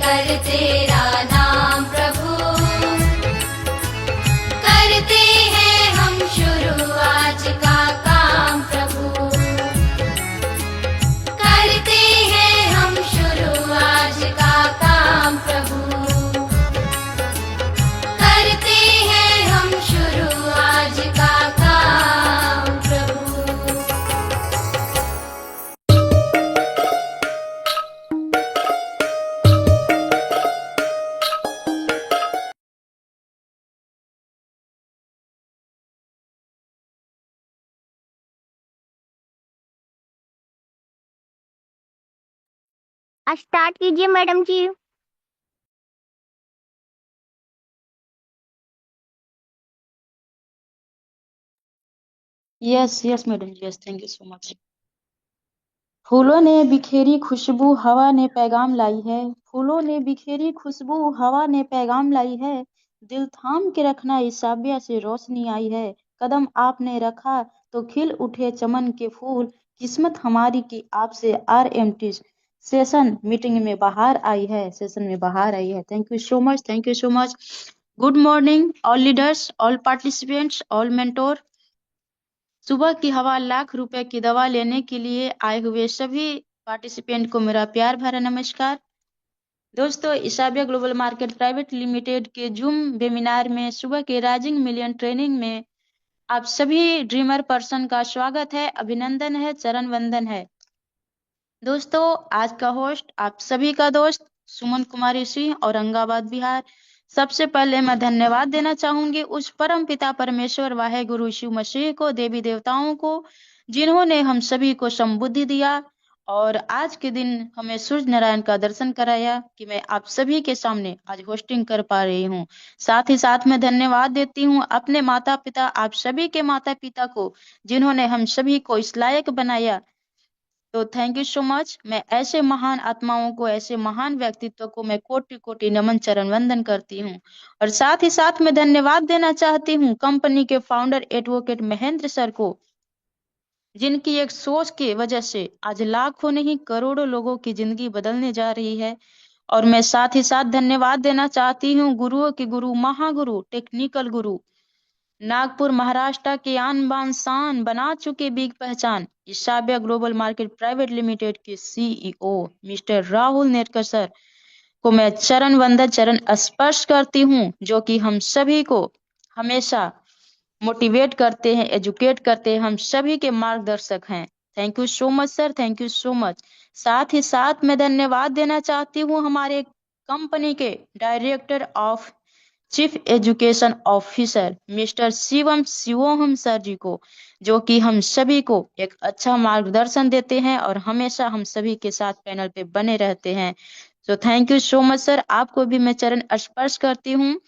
कर तेरा नाम प्रभु, करते हैं हम शुरू आज का काम प्रभु, करते हैं हम शुरू आज का काम प्रभु, करते हैं हम शुरू आज का काम प्रभु। स्टार्ट कीजिए madam ji. Yes madam ji, yes, thank you so much. फूलों ने बिखेरी खुशबू हवा ने पैगाम लाई है, फूलों ने बिखेरी खुशबू हवा ने पैगाम लाई है, दिल थाम के रखना ईसाबिया से रोशनी आई है, कदम आपने रखा तो खिल उठे चमन के फूल, किस्मत हमारी की आपसे RMT सेशन मीटिंग में बाहर आई है, सेशन में बाहर आई है। Thank you so much, thank you so much. Good morning all leaders, all participants, all mentor. सुबह की हवा लाख रुपए की दवा लेने के लिए आए हुए सभी पार्टिसिपेंट को मेरा प्यार भरा नमस्कार। दोस्तों, ईसाबिया ग्लोबल मार्केट प्राइवेट लिमिटेड के जूम वेबिनार में सुबह के राइजिंग मिलियन ट्रेनिंग में आप सभी ड्रीमर पर्सन का स्वागत है, अभिनंदन है, चरण वंदन है। दोस्तों, आज का होस्ट आप सभी का दोस्त सुमन कुमारी सिंह, औरंगाबाद, बिहार। सबसे पहले मैं धन्यवाद देना चाहूंगी उस परम पिता परमेश्वर वाहे गुरु शिव मसीह को, देवी देवताओं को, जिन्होंने हम सभी को समबुद्धि दिया और आज के दिन हमें सूर्य नारायण का दर्शन कराया कि मैं आप सभी के सामने आज होस्टिंग कर पा रही हूँ। साथ ही साथ मैं धन्यवाद देती हूँ अपने माता पिता, आप सभी के माता पिता को, जिन्होंने हम सभी को इस लायक बनाया। तो थैंक यू सो मच। मैं ऐसे महान आत्माओं को, ऐसे महान व्यक्तित्व को मैं कोटि कोटि नमन चरण वंदन करती हूँ। और साथ ही साथ मैं धन्यवाद देना चाहती हूँ कंपनी के फाउंडर एडवोकेट महेंद्र सर को, जिनकी एक सोच की वजह से आज लाखों नहीं करोड़ों लोगों की जिंदगी बदलने जा रही है। और मैं साथ ही साथ धन्यवाद देना चाहती हूँ गुरुओं के गुरु, महागुरु, टेक्निकल गुरु, नागपुर महाराष्ट्र के आन बान शान बना चुके बिग पहचान, ईसाबिया ग्लोबल मार्केट प्राइवेट लिमिटेड के CEO mister Rahul Nerkar sir को मैं चरण वंदन, चरण स्पर्श करती हूँ, जो कि हम सभी को हमेशा मोटिवेट करते हैं, एजुकेट करते हैं, हम सभी के मार्गदर्शक हैं। Thank you so much sir, thank you so much. साथ ही साथ मैं धन्यवाद देना चाहती हूँ हमारे कंपनी के director of chief education officer mister Shivoham sir ji को, जो कि हम सभी को एक अच्छा मार्गदर्शन देते हैं और हमेशा हम सभी के साथ पैनल पे बने रहते हैं। तो thank you so much sir, आपको भी मैं चरण स्पर्श करती हूँ।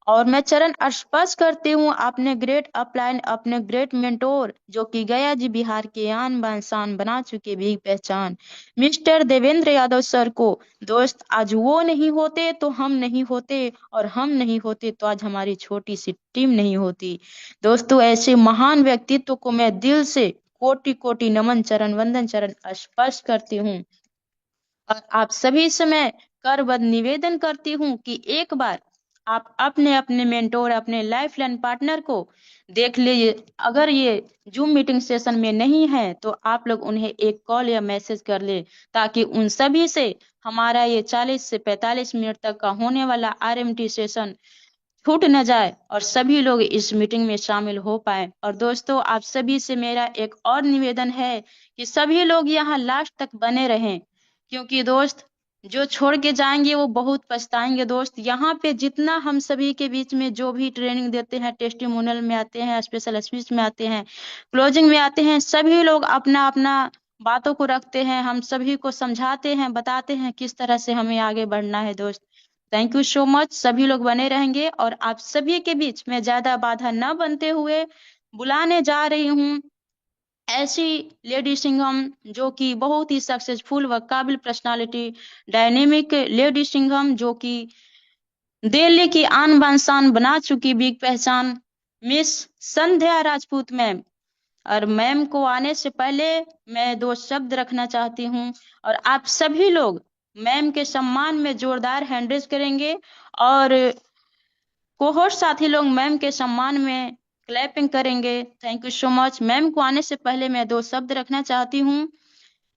और मैं चरण स्पर्श करती हूँ अपने ग्रेट अपलाइन, अपने ग्रेट मेंटोर, जो कि गया जी बिहार के आन बान शान बना चुके भी पहचान, मिस्टर देवेंद्र यादव सर को। दोस्त, आज वो नहीं होते तो हम नहीं होते, और हम नहीं होते तो आज हमारी छोटी सी टीम नहीं होती। दोस्तों, ऐसे महान व्यक्तित्व को मैं दिल से कोटि कोटि नमन, चरण वंदन, चरण स्पर्श करती हूँ। और आप सभी से मैं करबद्ध निवेदन करती हूँ कि एक बार आप अपने अपने मेंटोर, अपने लाइफ लाइन पार्टनर को देख लीजिए। अगर ये जूम मीटिंग सेशन में नहीं है तो आप लोग उन्हें एक कॉल या मैसेज कर ले, ताकि उन सभी से हमारा ये 40 से 45 मिनट तक का होने वाला RMT सेशन छूट न जाए और सभी लोग इस मीटिंग में शामिल हो पाए। और दोस्तों, आप सभी से मेरा एक और निवेदन है कि सभी लोग यहाँ लास्ट तक बने रहें, क्योंकि दोस्त, जो छोड़ के जाएंगे वो बहुत पछताएंगे। दोस्त, यहाँ पे जितना हम सभी के बीच में जो भी ट्रेनिंग देते हैं, टेस्टिमोनियल में आते हैं, स्पेशल स्पीच में आते हैं, क्लोजिंग में आते हैं, सभी लोग अपना अपना बातों को रखते हैं, हम सभी को समझाते हैं, बताते हैं किस तरह से हमें आगे बढ़ना है। दोस्त, थैंक यू सो मच। सभी लोग बने रहेंगे और आप सभी के बीच में ज्यादा बाधा न बनते हुए बुलाने जा रही हूँ ऐसी लेडी सिंघम, जो कि बहुत ही सक्सेसफुल व काबिल पर्सनालिटी, डायनेमिक लेडी सिंघम, जो कि दिल्ली की आन बान शान बना चुकी बिग पहचान, मिस संध्या राजपूत मैम। और मैम को आने से पहले मैं दो शब्द रखना चाहती हूँ, और आप सभी लोग मैम के सम्मान में जोरदार हैंड रेज करेंगे और कोहोस्ट साथी लोग मैम के सम्मान में क्लैपिंग करेंगे। Thank you so much. Ma'am को आने से पहले मैं दो शब्द रखना चाहती हूँ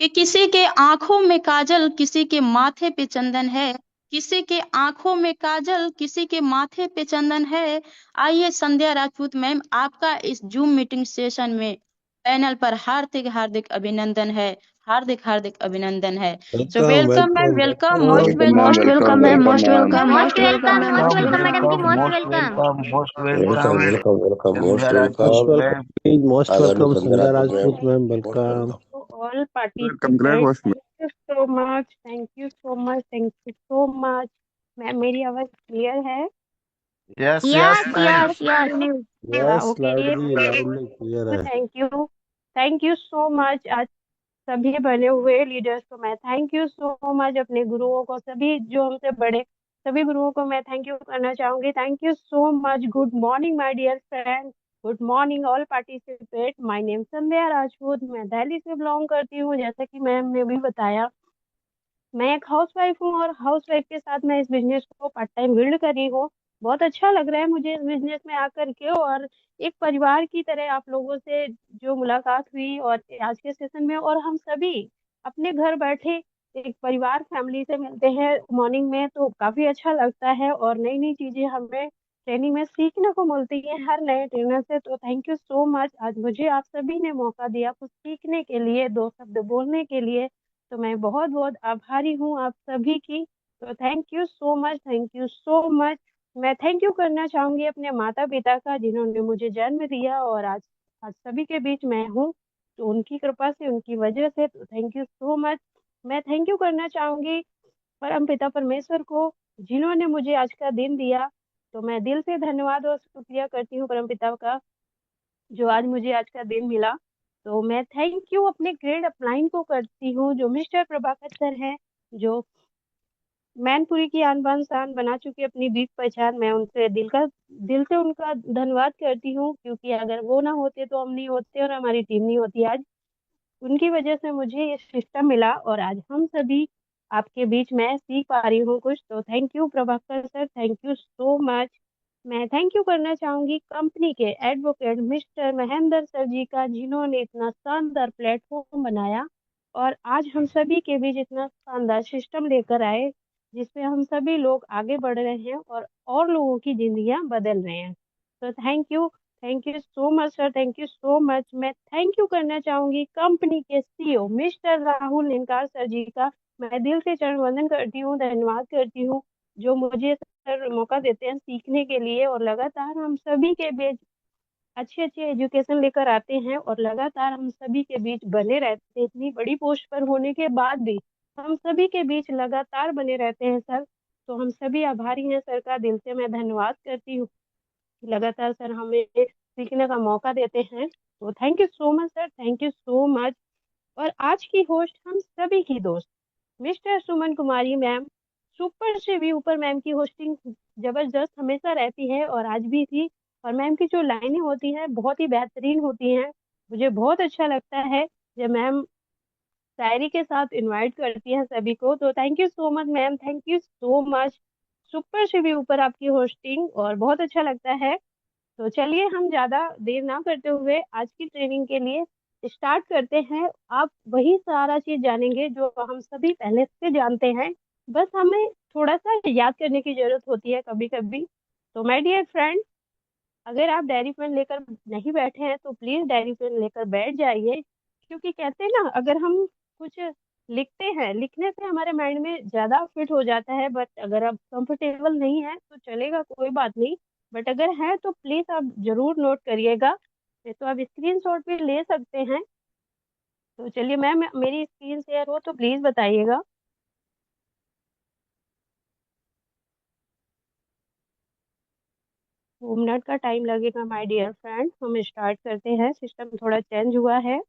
कि किसी के आंखों में काजल किसी के माथे पे चंदन है, किसी के आंखों में काजल किसी के माथे पे चंदन है। आइए संध्या राजपूत मैम, आपका इस जूम मीटिंग सेशन में पैनल पर हार्दिक हार्दिक अभिनंदन है, हार्दिक हार्दिक अभिनंदन है। So welcome welcome ma'am, welcome welcome, welcome most welcome ma'am, welcome. Welcome ma'am, most welcome, most welcome, most welcome madam ji, most most welcome. Welcome, most welcome welcome. Welcome welcome, most Sandhya most Rajput welcome. Ma'am. Welcome most आदरणीय welcome Sandhya Sandhya Rajput ma'am, Rajput ma'am most welcome. Welcome. to all welcome grand participants. Host ma'am. Thank you so much. Thank you so much. Thank you so much. Ma'am मेरी आवाज clear है? Yes yes yes ma'am. Yes yes. Yes okay. Loudly loudly clear है। Thank you so much. आज सभी बने हुए leaders को मैं थैंक यू सो मच, अपने गुरुओं को, सभी जो हमसे बड़े सभी गुरुओं को मैं थैंक यू करना चाहूंगी। Thank you so much. Good morning my dear friend, good morning all participate. My name Sandhya Rajput, मैं दिल्ली से बिलोंग करती हूँ। जैसा कि मैम ने भी बताया, मैं एक हाउसवाइफ हूँ और हाउसवाइफ के साथ मैं इस बिजनेस को पार्ट टाइम बिल्ड कर रही हूँ। बहुत अच्छा लग रहा है मुझे इस बिजनेस में आकर के, और एक परिवार की तरह आप लोगों से जो मुलाकात हुई और आज के सेशन में, और हम सभी अपने घर बैठे एक परिवार फैमिली से मिलते हैं मॉर्निंग में, तो काफी अच्छा लगता है और नई नई चीजें हमें ट्रेनिंग में सीखने को मिलती है हर नए ट्रेनर से। तो थैंक यू सो मच, आज मुझे आप सभी ने मौका दिया कुछ सीखने के लिए, दो शब्द बोलने के लिए। तो मैं बहुत बहुत आभारी हूँ आप सभी की। तो thank you so much, thank you so much. मैं थैंक यू करना चाहूंगी अपने माता पिता का, जिन्होंने मुझे जन्म दिया और आज आज सभी के बीच मैं हूँ, तो उनकी कृपा से, उनकी वजह से। तो थैंक यू सो मच। मैं थैंक यू करना चाहूंगी परम पिता परमेश्वर को, जिन्होंने मुझे आज का दिन दिया। तो मैं दिल से धन्यवाद और शुक्रिया करती हूँ परम पिता का, जो आज मुझे आज का दिन मिला। तो मैं थैंक यू अपने ग्रेड अपलाइन को करती हूँ, जो मिस्टर प्रभाकर सर हैं, जो मैनपुरी की आन बान शान बना चुके अपनी बीक पहचान। मैं उनसे दिल से उनका धन्यवाद करती हूँ, क्योंकि अगर वो ना होते तो हम नहीं होते और हमारी टीम नहीं होती आज। उनकी वजह से मुझे ये सिस्टम मिला और आज हम सभी आपके बीच में सीख पा रही हूँ कुछ। तो thank you Prabhakar sir, thank you so much. मैं थैंक यू करना चाहूंगी कंपनी के एडवोकेट मिस्टर महेंद्र सर जी का, जिन्होंने इतना शानदार प्लेटफॉर्म बनाया और आज हम सभी के बीच इतना शानदार सिस्टम लेकर आए, जिसमें हम सभी लोग आगे बढ़ रहे हैं और लोगों की जिंदगियां बदल रहे हैं। तो thank you so much sir, thank you so much. मैं थैंक यू करना चाहूंगी कंपनी के सीईओ मिस्टर राहुल निनकार सर जी का। मैं दिल से चरण वंदन करती हूँ, धन्यवाद करती हूँ, जो मुझे सर मौका देते हैं सीखने के लिए, और लगातार हम सभी के बीच अच्छे अच्छे एजुकेशन लेकर आते हैं और लगातार हम सभी के बीच बने रहते हैं। इतनी बड़ी पोस्ट पर होने के बाद भी हम सभी के बीच लगातार बने रहते हैं सर। तो हम सभी आभारी हैं सर का, दिल से मैं धन्यवाद करती हूँ। लगातार सर हमें सीखने का मौका देते हैं। तो thank you so much sir, thank you so much. और आज की होस्ट हम सभी की दोस्त मिस्टर सुमन कुमारी मैम, सुपर से भी ऊपर। मैम की होस्टिंग जबरदस्त हमेशा रहती है और आज भी थी, और मैम की जो लाइनें होती हैं बहुत ही बेहतरीन होती हैं। मुझे बहुत अच्छा लगता है जब मैम शायरी के साथ इनवाइट करती हैं सभी को। तो thank you so much ma'am, thank you so much. Super से भी ऊपर आपकी होस्टिंग, और बहुत अच्छा लगता है। तो चलिए हम ज्यादा देर ना करते हुए आज की ट्रेनिंग के लिए स्टार्ट करते हैं। आप वही सारा चीज जानेंगे जो हम सभी पहले से जानते हैं, बस हमें थोड़ा सा याद करने की जरूरत होती है कभी कभी। तो माय डियर फ्रेंड, अगर आप डायरी पेन लेकर नहीं बैठे हैं तो प्लीज डायरी पेन लेकर बैठ जाइए, क्योंकि कहते हैं ना, अगर हम कुछ लिखते हैं, लिखने से हमारे माइंड में ज्यादा फिट हो जाता है। बट अगर आप कंफर्टेबल नहीं है तो चलेगा, कोई बात नहीं। बट अगर है तो प्लीज आप जरूर नोट करिएगा, नहीं तो आप स्क्रीन शॉट भी ले सकते हैं। तो चलिए मैम, मेरी स्क्रीन शेयर हो तो प्लीज बताइएगा। 2 मिनट का टाइम लगेगा माय डियर फ्रेंड, हम स्टार्ट करते हैं। सिस्टम थोड़ा चेंज हुआ है।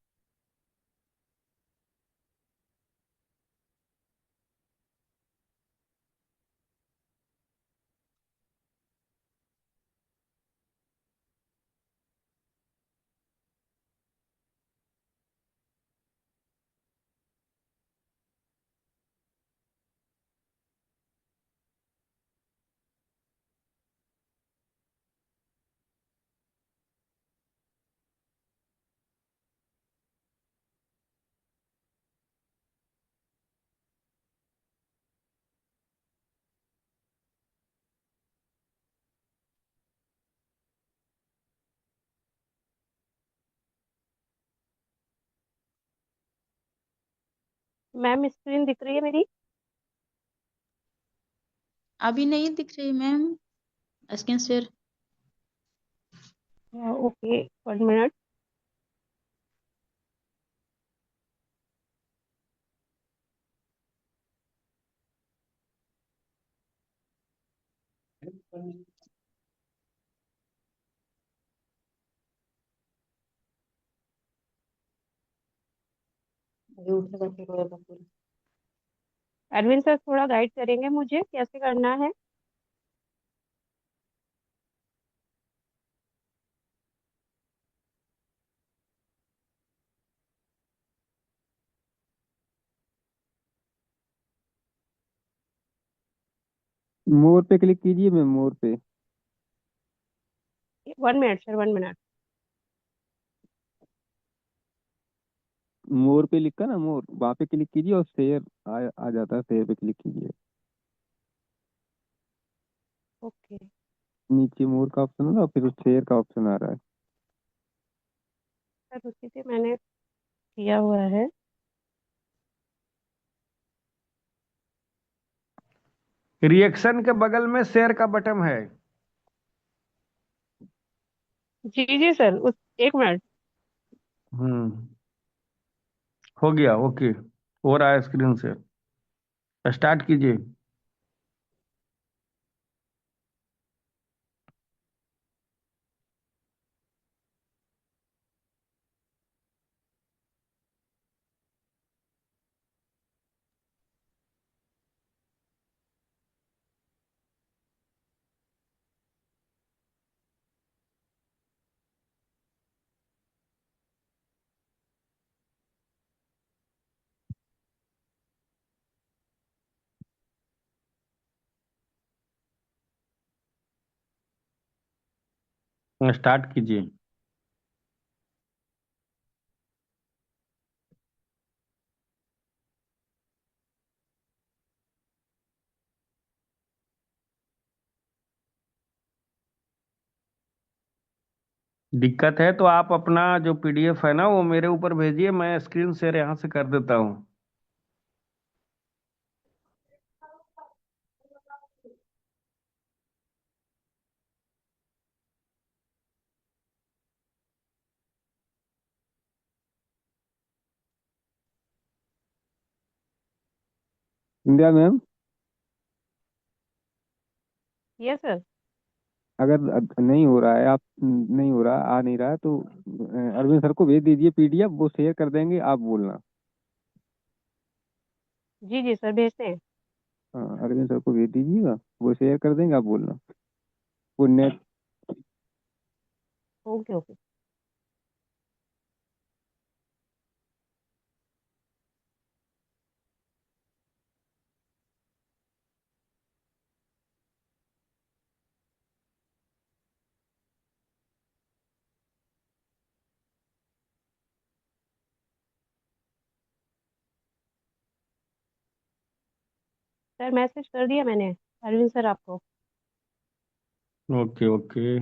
मैम स्क्रीन दिख रही है मेरी? अभी नहीं दिख रही ma'am screen share. Okay, 1 minute. अभी उठेगा फिर होएगा पूरा। अरविंद सर थोड़ा गाइड करेंगे मुझे कैसे करना है? मोर पे क्लिक कीजिए मैम, मोर पे। 1 मिनट सर, 1 मिनट। मोर पे लिखा ना, मोर, वहाँ पे क्लिक कीजिए और शेयर आ जाता है, शेयर पे क्लिक कीजिए। ओके नीचे मोर का ऑप्शन होगा, फिर शेयर का ऑप्शन आ रहा है। सर, उसी से मैंने किया हुआ है। रिएक्शन के बगल में शेयर का बटन है। जी जी सर, उस 1 मिनट। हम्म, हो गया, ओके। हो रहा है स्क्रीन से। स्टार्ट कीजिए। स्टार्ट कीजिए। दिक्कत है तो आप अपना जो पीडीएफ है ना वो मेरे ऊपर भेजिए, मैं स्क्रीन शेयर यहाँ से कर देता हूँ। India ma'am, yes sir. अगर नहीं हो रहा है, आप नहीं हो रहा, आ नहीं रहा है, तो अरविंद सर को भेज दीजिए पीडीएफ, वो शेयर कर देंगे, आप बोलना। जी जी सर, भेजते हैं। हाँ, अरविंद सर को भेज दीजिएगा, वो शेयर कर देंगे, आप बोलना। वो net. Okay okay. Sir message कर दिया मैंने अरविंद सर आपको। ओके ओके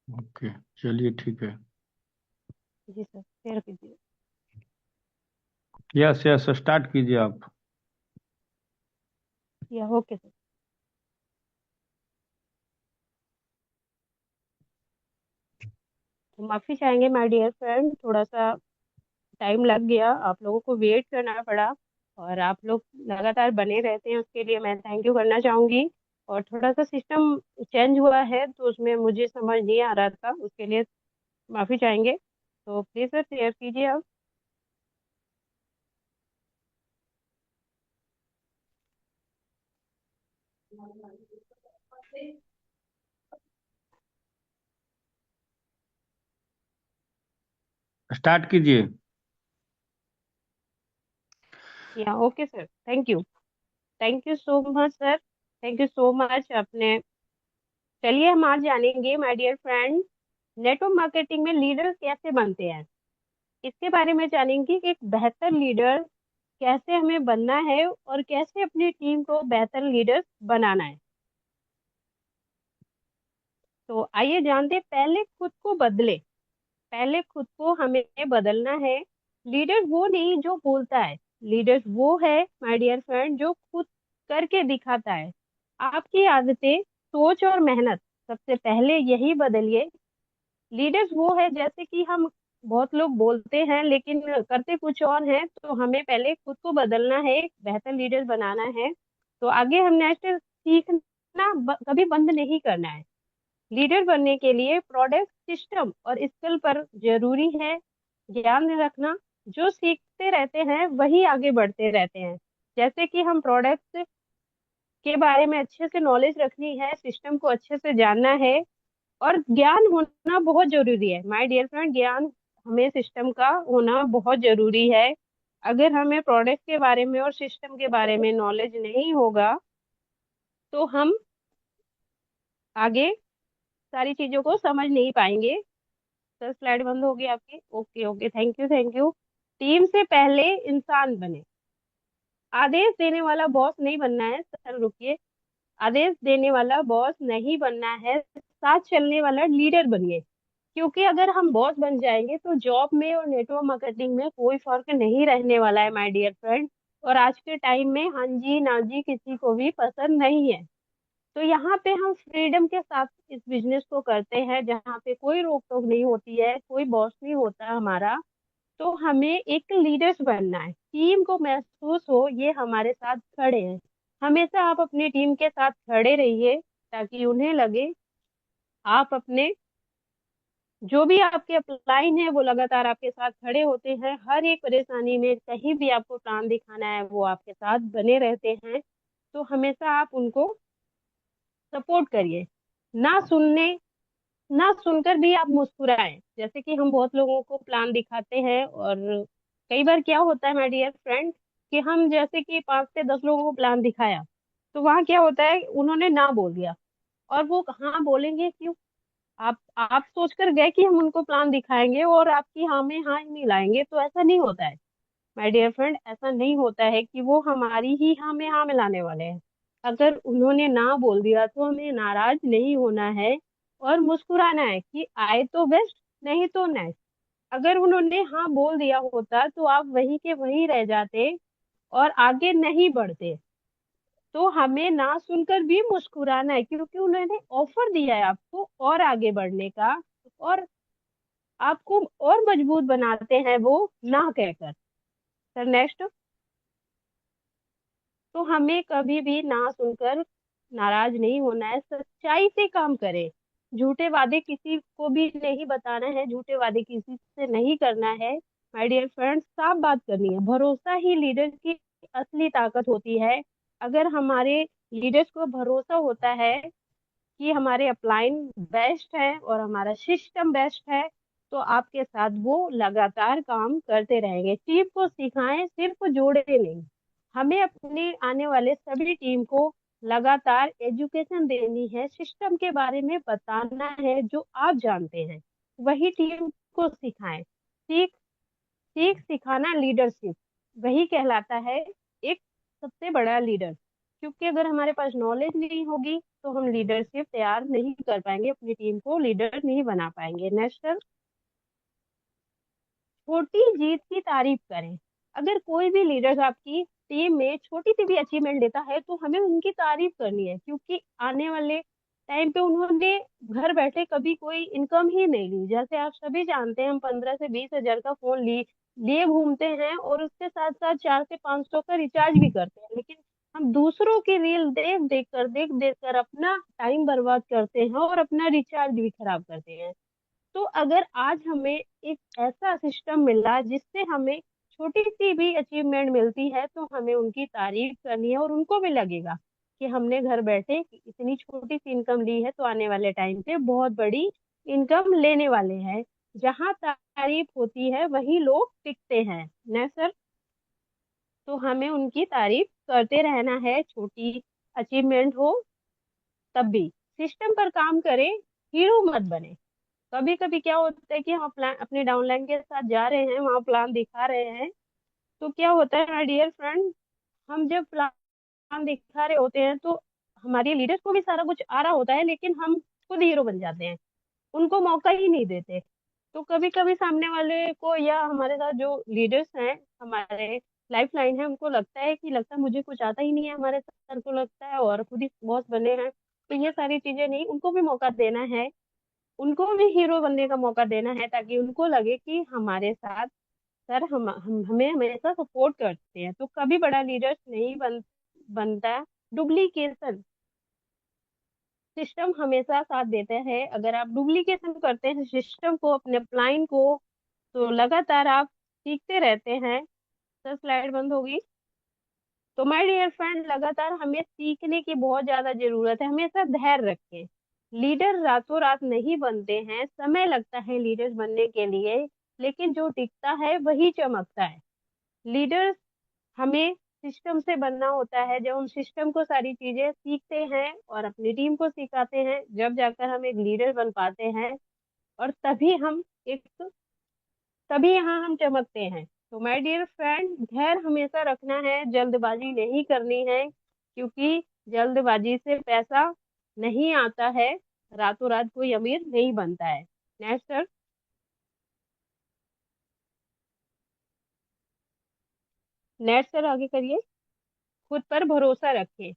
ओके, चलिए ठीक है। जी सर, शेयर कीजिए। यस यस, स्टार्ट कीजिए आप। या ओके सर। तो माफी चाहेंगे माय डियर फ्रेंड, थोड़ा सा टाइम लग गया, आप लोगों को वेट करना पड़ा। और आप लोग लगातार बने रहते हैं, उसके लिए मैं थैंक यू करना चाहूंगी। और थोड़ा सा सिस्टम चेंज हुआ है तो उसमें मुझे समझ नहीं आ रहा था, उसके लिए माफी चाहेंगे। तो प्लीज सर शेयर कीजिए आप। स्टार्ट कीजिए। या okay sir, thank you so much sir, thank you so much अपने। चलिए हम आज जानेंगे my dear friend, network marketing में लीडर कैसे बनते हैं। इसके बारे में जानेंगे कि एक बेहतर लीडर कैसे हमें बनना है और कैसे अपनी टीम को बेहतर लीडर बनाना है। तो आइए जानते हैं, पहले खुद को बदले। पहले खुद को हमें बदलना है। लीडर वो नहीं जो बोलता है, लीडर वो है माय डियर फ्रेंड जो खुद करके दिखाता है। आपकी आदतें, सोच और मेहनत सबसे पहले यही बदलिए। लीडर्स वो है, जैसे कि हम बहुत लोग बोलते हैं लेकिन करते कुछ और हैं, तो हमें पहले खुद को बदलना है, एक बेहतर लीडर बनाना है। तो आगे हम नेक्स्ट सीखना कभी बंद नहीं करना है। लीडर बनने के लिए प्रोडक्ट, सिस्टम और स्किल पर जरूरी है ध्यान रखना। जो सीखते रहते हैं वही आगे बढ़ते रहते हैं। जैसे कि हम प्रोडक्ट के बारे में अच्छे से नॉलेज रखनी है, सिस्टम को अच्छे से जानना है, और ज्ञान होना बहुत जरूरी है माय डियर फ्रेंड। ज्ञान हमें सिस्टम का होना बहुत जरूरी है। अगर हमें प्रोडक्ट के बारे में और सिस्टम के बारे में नॉलेज नहीं होगा तो हम आगे सारी चीजों को समझ नहीं पाएंगे। सर स्लाइड बंद होगी आपकी? Okay okay, thank you thank you. Team से पहले इंसान बने। आदेश देने वाला बॉस नहीं बनना है, सर रुकिए। आदेश देने वाला बॉस नहीं बनना है, साथ चलने वाला लीडर बनिए। क्योंकि अगर हम बॉस बन जाएंगे तो जॉब में और नेटवर्क मार्केटिंग में कोई फर्क नहीं रहने वाला है माय डियर फ्रेंड। और आज के टाइम में हाँ जी ना जी किसी को भी पसंद नहीं है। तो यहाँ पे हम फ्रीडम के साथ इस बिजनेस को करते हैं, जहाँ पे कोई रोक टोक नहीं होती है, कोई बॉस नहीं होता हमारा। तो हमें एक लीडर्स बनना है, टीम को महसूस हो ये हमारे साथ खड़े हैं। हमेशा आप अपनी टीम के साथ खड़े रहिए, ताकि उन्हें लगे आप अपने जो भी आपके अपलाइन है वो लगातार आपके साथ खड़े होते हैं। हर एक परेशानी में कहीं भी आपको प्लान दिखाना है वो आपके साथ बने रहते हैं। तो हमेशा आप उनको सपोर्ट करिए। ना सुनने ना सुनकर भी आप मुस्कुराएं। जैसे कि हम बहुत लोगों को प्लान दिखाते हैं, और कई बार क्या होता है माय डियर फ्रेंड कि हम जैसे कि 5 से 10 लोगों को प्लान दिखाया, तो वहाँ क्या होता है उन्होंने ना बोल दिया। और वो हाँ बोलेंगे क्यों? आप सोचकर गए कि हम उनको प्लान दिखाएंगे और आपकी हाँ में हाँ ही मिलाएंगे, तो ऐसा नहीं होता है माय डियर फ्रेंड। ऐसा नहीं होता है कि वो हमारी ही हाँ में हाँ मिलाने वाले हैं। अगर उन्होंने ना बोल दिया तो हमें नाराज नहीं होना है और मुस्कुराना है कि आए तो बेस्ट, नहीं तो नेक्स्ट। अगर उन्होंने हाँ बोल दिया होता तो आप वहीं के वहीं रह जाते और आगे नहीं बढ़ते। तो हमें ना सुनकर भी मुस्कुराना है, क्योंकि उन्होंने ऑफर दिया है आपको और आगे बढ़ने का, और आपको और मजबूत बनाते हैं वो ना कहकर। Sir next. तो हमें कभी भी ना सुनकर नाराज नहीं होना है, सच्चाई से काम करें। झूठे वादे किसी को भी नहीं बताना है, झूठे वादे किसी से नहीं करना है माय डियर फ्रेंड्स। साफ बात करनी है। भरोसा ही लीडर की असली ताकत होती है। अगर हमारे लीडर्स को भरोसा होता है कि हमारे अपलाइन बेस्ट है और हमारा सिस्टम बेस्ट है, तो आपके साथ वो लगातार काम करते रहेंगे। टीम को सिखाएं, सिर्फ जोड़े नहीं। हमें अपने आने वाले सभी टीम को लगातार एजुकेशन देनी है, सिस्टम के बारे में बताना है। जो आप जानते हैं वही टीम को सिखाएं। सीख सीख सिखाना लीडरशिप वही कहलाता है एक सबसे बड़ा लीडर। क्योंकि अगर हमारे पास नॉलेज नहीं होगी तो हम लीडरशिप तैयार नहीं कर पाएंगे, अपनी टीम को लीडर नहीं बना पाएंगे। नेक्स्ट। छोटी जीत की तारीफ करें। अगर कोई भी लीडर आपकी टीम में छोटी सी भी अचीवमेंट देता है तो हमें उनकी तारीफ करनी है, क्योंकि आने वाले टाइम पे उन्होंने घर बैठे कभी कोई इनकम ही नहीं ली। जैसे आप सभी जानते हैं हम 15 से 20 हजार का फोन लिए घूमते हैं, और उसके साथ साथ 4 से 5 सौ का रिचार्ज भी करते हैं। लेकिन हम दूसरों की रील देख देख कर अपना टाइम बर्बाद करते हैं और अपना रिचार्ज भी खराब करते हैं। तो अगर आज हमें एक ऐसा सिस्टम मिला जिससे हमें छोटी सी भी अचीवमेंट मिलती है, तो हमें उनकी तारीफ करनी है, और उनको भी लगेगा कि हमने घर बैठे इतनी छोटी सी इनकम ली है तो आने वाले टाइम पे बहुत बड़ी इनकम लेने वाले हैं। जहाँ तारीफ होती है वही लोग टिकते हैं ना सर। तो हमें उनकी तारीफ करते रहना है, छोटी अचीवमेंट हो तब भी। सिस्टम पर काम करें, हीरो मत बने। कभी कभी क्या होता है कि हम प्लान अपने डाउनलाइन के साथ जा रहे हैं, वहां प्लान दिखा रहे हैं, तो क्या होता है माय डियर फ्रेंड, हम जब प्लान दिखा रहे होते हैं तो हमारे लीडर्स को भी सारा कुछ आ रहा होता है, लेकिन हम खुद हीरो बन जाते हैं, उनको मौका ही नहीं देते। तो कभी कभी सामने वाले को या हमारे साथ जो लीडर्स हैं, हमारे लाइफ लाइन है, उनको लगता है मुझे कुछ आता ही नहीं है, हमारे सर को लगता है और खुद ही बॉस बने हैं। तो ये सारी चीजें नहीं, उनको भी मौका देना है, उनको भी हीरो बनने का मौका देना है, ताकि उनको लगे कि हमारे साथ सर हम हमें हमेशा सपोर्ट करते हैं। तो कभी बड़ा लीडर्स नहीं बनता, डुप्लीकेशन। सिस्टम हमेशा साथ देता है। अगर आप डुप्लीकेशन करते हैं सिस्टम को, अपने अपलाइन को, तो लगातार आप सीखते रहते हैं। सर स्लाइड बंद होगी। तो माय डियर फ्रेंड, लगातार हमें सीखने की बहुत ज्यादा जरूरत है। हमेशा धैर्य रखें। लीडर रातों रात नहीं बनते हैं, समय लगता है लीडर्स बनने के लिए, लेकिन जो टिकता है वही चमकता है। लीडर्स हमें सिस्टम से बनना होता है। जब हम सिस्टम को सारी चीजें सीखते हैं और अपनी टीम को सिखाते हैं, जब जाकर हम एक लीडर बन पाते हैं, और तभी यहाँ हम चमकते हैं। तो माय डियर फ्रेंड, धैर्य हमेशा रखना है, जल्दबाजी नहीं करनी है, क्योंकि जल्दबाजी से पैसा नहीं आता है, रातों रात कोई अमीर नहीं बनता है। Next sir. नेक्स्ट सर आगे करिए। खुद पर भरोसा रखें।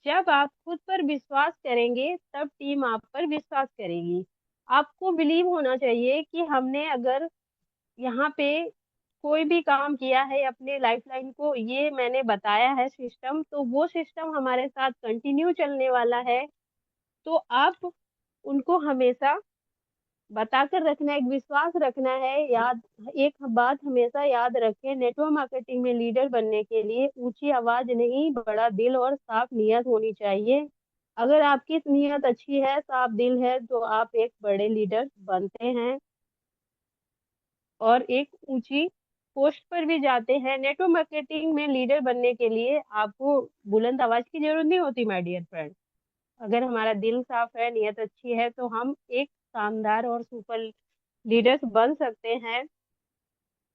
जब आप खुद पर विश्वास करेंगे तब टीम आप पर विश्वास करेगी। आपको बिलीव होना चाहिए कि हमने अगर यहाँ पे कोई भी काम किया है अपने लाइफलाइन को, ये मैंने बताया है सिस्टम, तो वो सिस्टम हमारे साथ कंटिन्यू चलने वाला है। तो आप उनको हमेशा बताकर रखना, एक विश्वास रखना है। याद, एक बात हमेशा याद रखें, नेटवर्क मार्केटिंग में लीडर बनने के लिए ऊंची आवाज नहीं, बड़ा दिल और साफ नीयत होनी चाहिए। अगर आपकी नीयत अच्छी है, साफ दिल है, तो आप एक बड़े लीडर बनते हैं और एक ऊंची पोस्ट पर भी जाते हैं। नेटवर्क मार्केटिंग में लीडर बनने के लिए आपको बुलंद आवाज की जरूरत नहीं होती माय डियर फ्रेंड। अगर हमारा दिल साफ है, नीयत अच्छी है, तो हम एक शानदार और सुपर लीडर्स बन सकते हैं।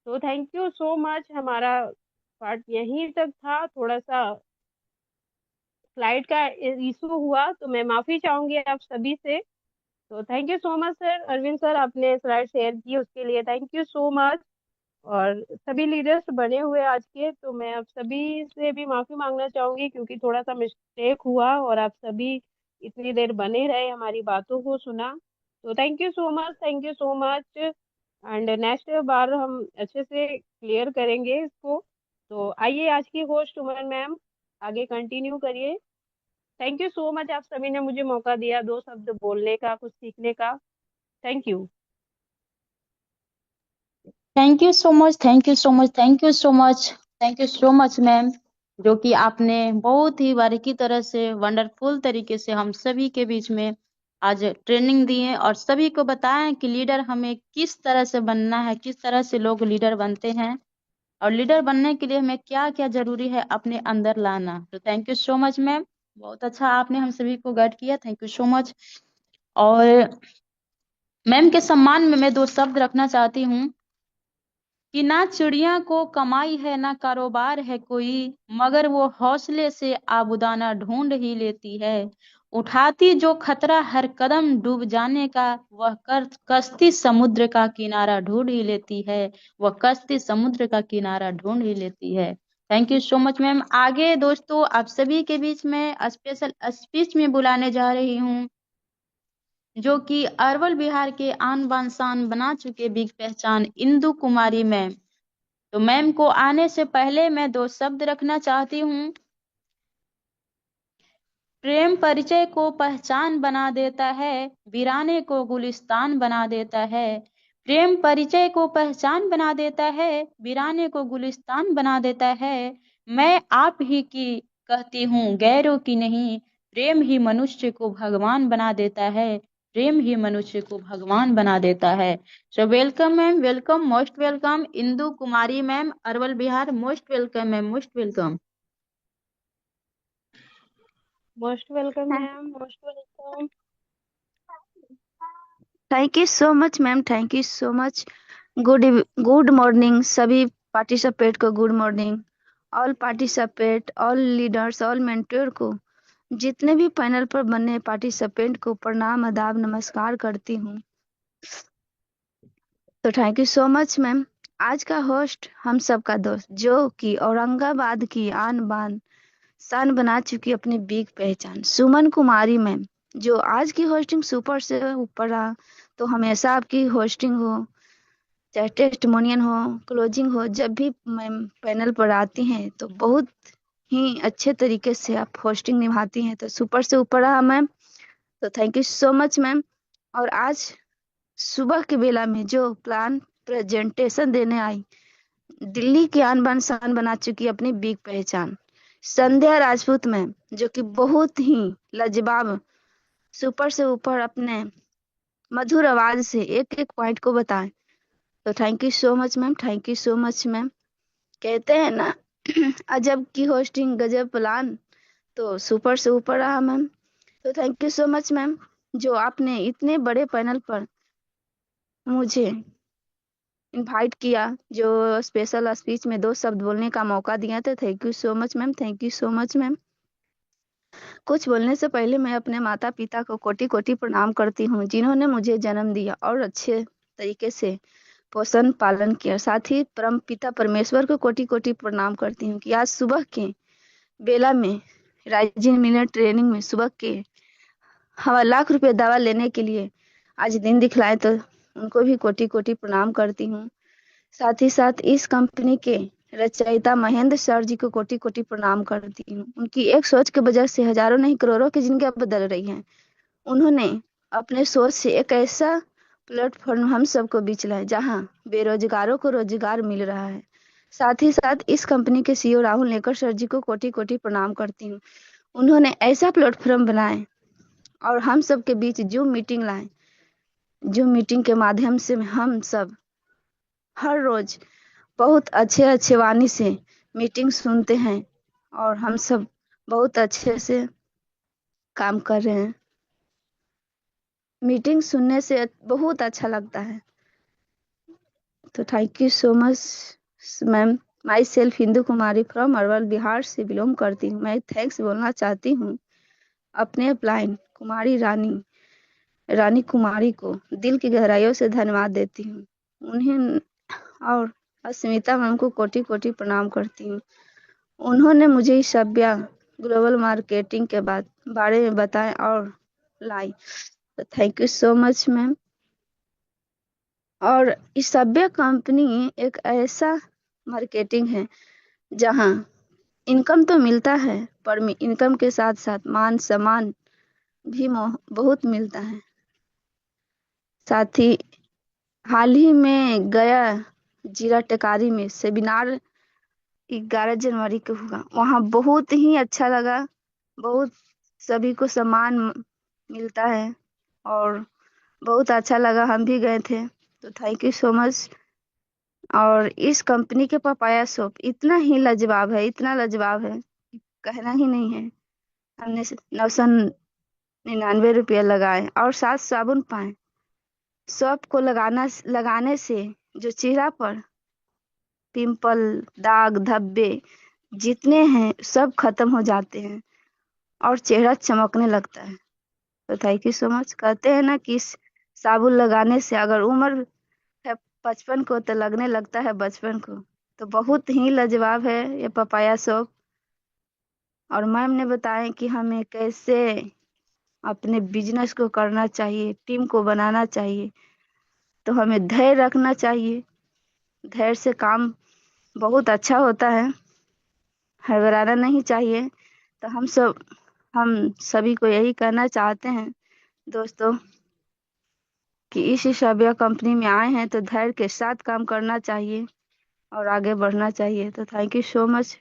तो थैंक यू सो मच। हमारा पार्ट यहीं तक था। थोड़ा सा स्लाइड का इशू हुआ, तो मैं माफी चाहूंगी आप सभी से। तो thank you so much sir. Arvind sir, आपने स्लाइड शेयर की उसके लिए थैंक यू सो मच। और सभी लीडर्स बने हुए आज के, तो मैं आप सभी से भी माफी मांगना चाहूंगी, क्योंकि थोड़ा सा मिस्टेक हुआ और आप सभी इतनी देर बने रहे, हमारी बातों को सुना। तो thank you so much, thank you so much. And next बार हम अच्छे से क्लियर करेंगे इसको। तो आइए, आज की होस्ट उमर मैम, आगे कंटिन्यू करिए। थैंक यू सो मच, आप सभी ने मुझे मौका दिया 2 शब्द बोलने का, कुछ सीखने का। Thank you. Thank you so much, thank you so much, thank you so much, thank you so much ma'am, जो कि आपने बहुत ही बारीकी तरह से, वंडरफुल तरीके से हम सभी के बीच में आज ट्रेनिंग दी है और सभी को बताया कि लीडर हमें किस तरह से बनना है, किस तरह से लोग लीडर बनते हैं और लीडर बनने के लिए हमें क्या क्या जरूरी है अपने अंदर लाना। तो thank you so much ma'am, बहुत अच्छा आपने हम सभी को गाइड किया, थैंक यू सो मच। और मैम के सम्मान में मैं 2 शब्द रखना चाहती हूँ कि ना चिड़िया को कमाई है ना कारोबार है कोई, मगर वो हौसले से आबुदाना ढूंढ ही लेती है। उठाती जो खतरा हर कदम डूब जाने का, वह कश्ती समुद्र का किनारा ढूंढ ही लेती है, वह कश्ती समुद्र का किनारा ढूंढ ही लेती है। Thank you so much ma'am. आगे दोस्तों आप सभी के बीच में स्पेशल स्पीच में बुलाने जा रही हूँ, जो कि अरवल बिहार के आन बान शान बना चुके बिग पहचान इंदु कुमारी मैम। तो मैम को आने से पहले मैं 2 शब्द रखना चाहती हूँ। प्रेम परिचय को पहचान बना देता है, वीराने को गुलिस्तान बना देता है। प्रेम परिचय को पहचान बना देता है, वीराने को गुलिस्तान बना देता है। मैं आप ही की कहती हूँ, गैरों की नहीं। प्रेम ही मनुष्य को भगवान बना देता है, प्रेम ही मनुष्य को भगवान बना देता है। So welcome ma'am, welcome, most welcome Indu Kumari ma'am, Arwal Bihar. Most welcome ma'am, most welcome. Most welcome ma'am, most welcome. Thank you so much ma'am, thank you so much. Good morning सभी पार्टिसिपेट को, good morning all participate, all leaders, all mentor को, जितने भी panel पर बने participant को प्रणाम, आदाब, नमस्कार करती हूँ। तो thank you so much ma'am. आज का होस्ट हम सबका दोस्त, जो कि औरंगाबाद की आन बान शान बना चुकी अपनी बिग पहचान, सुमन कुमारी मैम, जो आज की होस्टिंग सुपर से ऊपर रहा। तो हमेशा आपकी होस्टिंग हो, चाहे टेस्टिमोनियल हो, क्लोजिंग हो, जब भी मैम पैनल पर आती हैं तो बहुत ही अच्छे तरीके से आप होस्टिंग निभाती हैं, तो सुपर से ऊपर रहा मैम। तो thank you so much ma'am. और आज सुबह के बेला में जो प्लान प्रेजेंटेशन देने आई, दिल्ली की आन बान शान बना चुकी अपनी बिग पहचान, संध्या राजपूत मैम, जो कि बहुत ही लाजवाब सुपर से ऊपर अपने मधुर आवाज से एक एक पॉइंट को बताएं। तो thank you so much ma'am, thank you so much ma'am. कहते हैं ना अजब की होस्टिंग गजब प्लान, तो सुपर से ऊपर रहा मैम। तो thank you so much ma'am, जो आपने इतने बड़े पैनल पर मुझे इनवाइट किया, जो स्पेशल स्पीच में 2 शब्द बोलने का मौका दिया था। Thank you so much ma'am, thank you so much ma'am. कुछ बोलने से पहले मैं अपने माता पिता को कोटि कोटि प्रणाम करती हूँ, जिन्होंने मुझे जन्म दिया और अच्छे तरीके से पोषण पालन किया। साथ ही परम पिता परमेश्वर को कोटि कोटि प्रणाम करती हूँ कि आज सुबह के बेला में राइजिंग मिलर ट्रेनिंग में सुबह के 1,00,000 रुपए दवा लेने के लिए आज दिन दिखलाए, तो उनको भी कोटि कोटि प्रणाम करती हूँ। साथ ही साथ इस कंपनी के रचयिता महेंद्र सर जी को कोटि कोटि प्रणाम करती हूँ। उनकी एक सोच की वजह से हजारों नहीं करोड़ों की जिंदगी बदल रही हैं। उन्होंने अपने सोच से एक ऐसा प्लेटफॉर्म हम सबको बीच लाए जहां बेरोजगारों को रोजगार मिल रहा है। साथ ही साथ इस कंपनी के सीईओ राहुल नेकर सर जी को कोटि कोटि प्रणाम करती हूँ। उन्होंने ऐसा प्लेटफॉर्म बनाए और हम सब के बीच जूम मीटिंग लाए। जूम मीटिंग के माध्यम से हम सब हर रोज बहुत अच्छे अच्छे वाणी से मीटिंग सुनते हैं और हम सब बहुत अच्छे से काम कर रहे हैं। मीटिंग सुनने से बहुत अच्छा लगता है। तो thank you so much ma'am. My self Hindu Kumari from Arwal Bihar से बिलोंग करती हूँ। मैं थैंक्स बोलना चाहती हूँ अपने अपलाइन कुमारी रानी कुमारी को दिल की गहराइयों से धन्यवाद देती हूँ उन्हें, और अस्मिता मैम को कोटि कोटि प्रणाम करती हूँ। उन्होंने मुझे इस सभ्य ग्लोबल मार्केटिंग के बारे में बताया और लाई। तो thank you so much ma'am. और इस सभ्य कंपनी एक ऐसा मार्केटिंग है जहां इनकम तो मिलता है, पर इनकम के साथ साथ मान सम्मान भी बहुत मिलता है। साथ ही हाल ही में गया जीरा टेकारी में सेमिनार 11 जनवरी को हुआ, वहाँ बहुत ही अच्छा लगा। बहुत सभी को सम्मान मिलता है और बहुत अच्छा लगा, हम भी गए थे। तो थैंक यू सो मच। और इस कंपनी के पपाया सोप इतना ही लाजवाब है, इतना लाजवाब है, कहना ही नहीं है। हमने 999 रुपया लगाए और 7 साबुन पाए। सोप को लगाने से जो चेहरा पर पिंपल, दाग, धब्बे जितने हैं सब खत्म हो जाते हैं और चेहरा चमकने लगता है। तो थैंक यू सो मच। कहते हैं ना कि साबुन लगाने से अगर उम्र है 55 को तो लगने लगता है बचपन को। तो बहुत ही लाजवाब है ये पपाया सोप। और मैम ने बताया कि हमें कैसे अपने बिजनेस को करना चाहिए, टीम को बनाना चाहिए। तो हमें धैर्य रखना चाहिए, धैर्य से काम बहुत अच्छा होता है, हड़बड़ाना नहीं चाहिए। तो हम सभी को यही कहना चाहते हैं दोस्तों कि इस सभ्य कंपनी में आए हैं तो धैर्य के साथ काम करना चाहिए और आगे बढ़ना चाहिए। तो थैंक यू सो मच,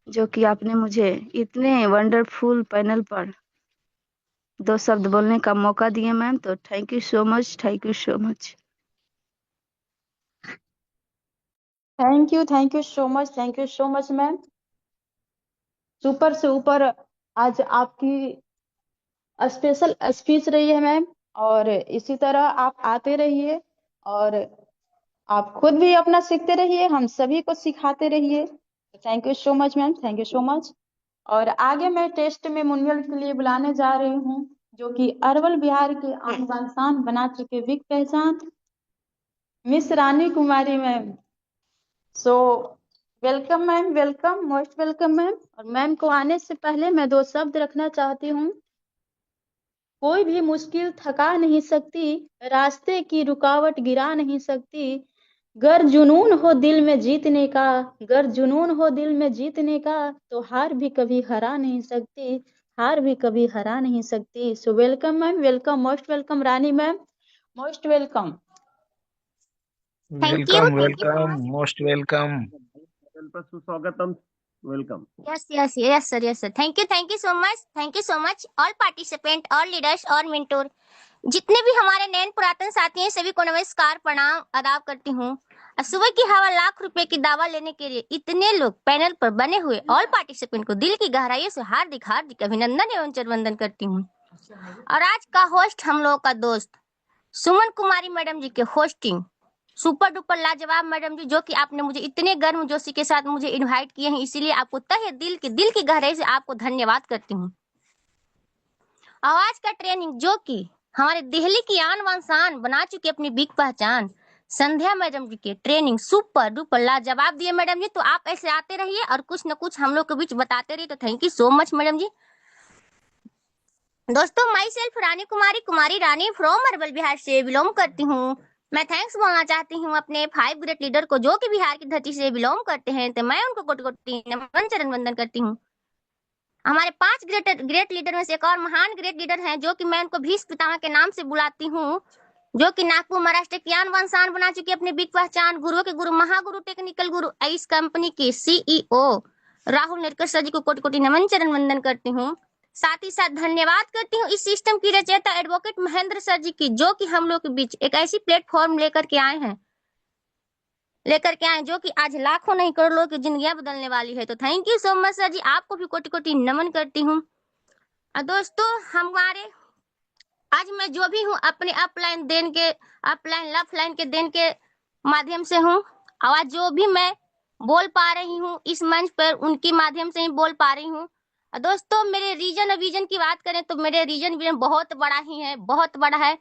जो कि आपने मुझे इतने वंडरफुल पैनल पर 2 शब्द बोलने का मौका दिए मैम। तो thank you so much, thank you so much. Thank you so much, thank you so much ma'am. Super से ऊपर आज आपकी स्पेशल स्पीच रही है मैम, और इसी तरह आप आते रहिए और आप खुद भी अपना सीखते रहिए, हम सभी को सिखाते रहिए। Thank you so much ma'am, thank you so much. और आगे मैं टेस्ट में मुनियल के लिए बुलाने जा रही हूँ, जो कि अरवल बिहार के आन बान शान बना चुके विक पहचान miss Rani Kumari ma'am. So welcome ma'am, welcome, most welcome ma'am. और मैम को आने से पहले मैं 2 शब्द रखना चाहती हूँ। कोई भी मुश्किल थका नहीं सकती, रास्ते की रुकावट गिरा नहीं सकती। गर जुनून हो दिल में जीतने का, गर जुनून हो दिल में जीतने का, तो हार भी कभी हरा नहीं सकती, हार भी कभी हरा नहीं सकती। सो welcome ma'am, welcome, most welcome Rani ma'am, most welcome. Thank you. Welcome Thank you so welcome much. Most welcome. Channel पर सुस्वागतम। Welcome. Yes, sir. Thank you so much. Thank you so much. All participant, all leaders, all mentor, जितने भी हमारे नैन पुरातन साथी हैं सभी को नमस्कार प्रणाम आदाब करती हूँ। सुबह की हवा लाख रुपए की दावा लेने के लिए इतने लोग पैनल पर बने हुए ऑल पार्टिसिपेंट को दिल की गहराइयों से हार्दिक हार्दिक अभिनंदन एवं चरवंदन करती हूँ। और आज का होस्ट हम लोगों का दोस्त सुमन कुमारी मैडम जी के होस्टिंग सुपर डुपर लाजवाब मैडम जी, जो कि आपने मुझे इतने गर्म जोशी के साथ मुझे इनवाइट किए हैं, इसीलिए आपको तहे दिल की गहराई से आपको धन्यवाद करती हूँ। आवाज का ट्रेनिंग जो कि हमारे दिल्ली की आन बान शान बना चुकी अपनी बिग पहचान संध्या मैडम जी के ट्रेनिंग सुपर डुपर लाजवाब दिए मैडम जी। तो आप ऐसे आते रहिए और कुछ न कुछ हम लोग के बीच बताते रहिए। तो thank you so much madam ji. दोस्तों, myself Rani Kumari Rani from Arwal Bihar से बिलोंग करती हूँ। मैं थैंक्स बोलना चाहती हूँ अपने 5 ग्रेट लीडर को जो कि बिहार की धरती से बिलोंग करते हैं। तो मैं उनको कोटि कोटि नमन चरण वंदन करती हूँ। हमारे 5 ग्रेट लीडर में से एक और महान ग्रेट लीडर हैं जो कि मैं उनको भीष्म पितामह के नाम से बुलाती हूँ, जो कि नागपुर महाराष्ट्र की आन बान शान बना चुकी अपनी बिग पहचान गुरुओं के गुरु महागुरु टेक्निकल गुरु इस कंपनी के सीईओ राहुल निरकर सर जी को कोटि कोटि नमन चरण वंदन करती हूँ। साथ ही साथ धन्यवाद करती हूँ इस सिस्टम की रचयिता एडवोकेट महेंद्र सर जी की, जो कि हम लोग के बीच एक ऐसी प्लेटफॉर्म लेकर के आए जो कि आज लाखों नहीं करोड़ों लोगों की जिंदगियां बदलने वाली है। तो thank you so much sir ji, आपको भी कोटि कोटि नमन करती हूँ। दोस्तों, हमारे आज मैं जो भी हूँ अपने अपलाइन लफ लाइन के देन के माध्यम से हूँ। और आज जो भी मैं बोल पा रही हूँ इस मंच पर उनके माध्यम से ही बोल पा रही हूँ। दोस्तों, मेरे रीजन और विजन की बात करें तो मेरे रीजन विजन बहुत बड़ा ही है, बहुत बड़ा है।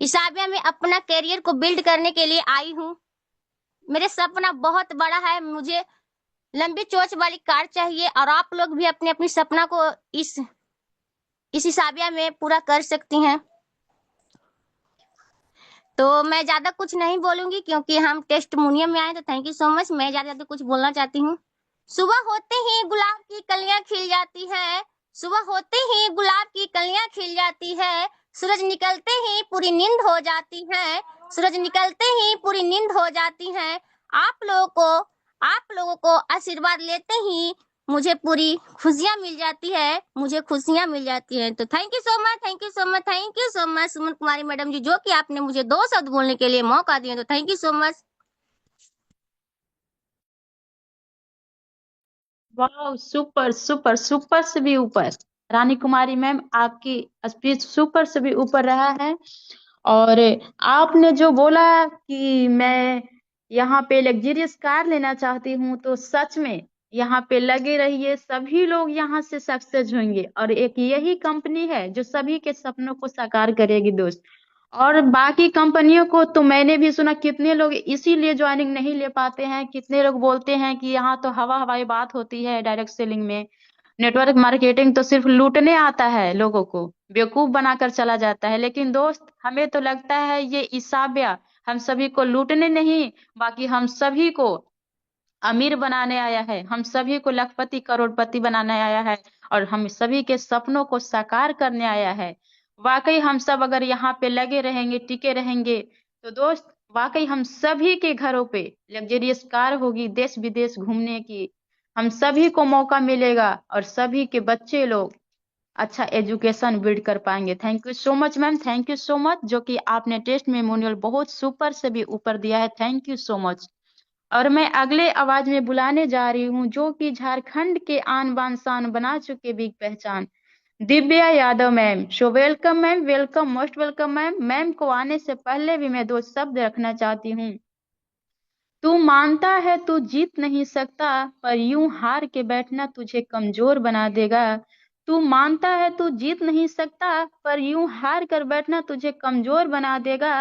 इसाबिया में अपना करियर को बिल्ड करने के लिए आई हूँ। मेरे सपना बहुत बड़ा है, मुझे लंबी चोंच वाली कार चाहिए और आप लोग भी अपने अपनी सपना को इस इसाबिया में पूरा कर सकती हैं। तो मैं ज्यादा कुछ नहीं बोलूंगी क्योंकि हम टेस्टिमोनियम में आए। तो थैंक यू सो मच। मैं ज्यादा कुछ बोलना चाहती हूँ। सुबह होते ही गुलाब की कलियां खिल जाती है, सुबह होते ही गुलाब की कलियां खिल जाती है, सूरज निकलते ही पूरी नींद हो जाती है, सूरज निकलते ही पूरी नींद हो जाती है। आप लोगों को आशीर्वाद लेते ही मुझे पूरी खुशियां मिल जाती है, मुझे खुशियां मिल जाती है। तो thank you so much, thank you so much, thank you so much Suman Kumari madam ji, जो कि आपने मुझे 2 शब्द बोलने के लिए मौका दिया। तो थैंक यू सो मच। वाह, सुपर सुपर सुपर से भी ऊपर। रानी कुमारी मैम, आपकी स्पीच सुपर से भी ऊपर रहा है। और आपने जो बोला कि मैं यहाँ पे लग्जरियस कार लेना चाहती हूँ, तो सच में यहाँ पे लगे रहिए, सभी लोग यहाँ से सक्सेस होंगे। और एक यही कंपनी है जो सभी के सपनों को साकार करेगी दोस्त। और बाकी कंपनियों को तो मैंने भी सुना, कितने लोग इसीलिए ज्वाइनिंग नहीं ले पाते हैं। कितने लोग बोलते हैं कि यहाँ तो हवा हवाई बात होती है डायरेक्ट सेलिंग में, नेटवर्क मार्केटिंग तो सिर्फ लूटने आता है, लोगों को बेवकूफ बनाकर चला जाता है। लेकिन दोस्त, हमें तो लगता है ये इसाबिया हम सभी को लूटने नहीं, बाकी हम सभी को अमीर बनाने आया है, हम सभी को लखपति करोड़पति बनाने आया है, और हम सभी के सपनों को साकार करने आया है। वाकई हम सब अगर यहाँ पे लगे रहेंगे, टिके रहेंगे, तो दोस्त वाकई हम सभी के घरों पे लग्जरियस कार होगी, देश विदेश घूमने की हम सभी को मौका मिलेगा, और सभी के बच्चे लोग अच्छा एजुकेशन बिल्ड कर पाएंगे। Thank you so much ma'am, thank you so much, जो कि आपने टेस्ट मेमोरियल बहुत सुपर से भी ऊपर दिया है। Thank you so much. और मैं अगले आवाज में बुलाने जा रही हूँ, जो कि झारखंड के आन बान शान बना चुके बिग पहचान, Divya Yadav ma'am. So welcome ma'am, welcome, most welcome ma'am. Ma'am को आने से पहले भी मैं 2 शब्द रखना चाहती हूँ। तू मानता है तू जीत नहीं सकता, पर यूं हार के बैठना तुझे कमजोर बना देगा। तू मानता है तू जीत नहीं सकता, पर यूं हार कर बैठना तुझे कमजोर बना देगा।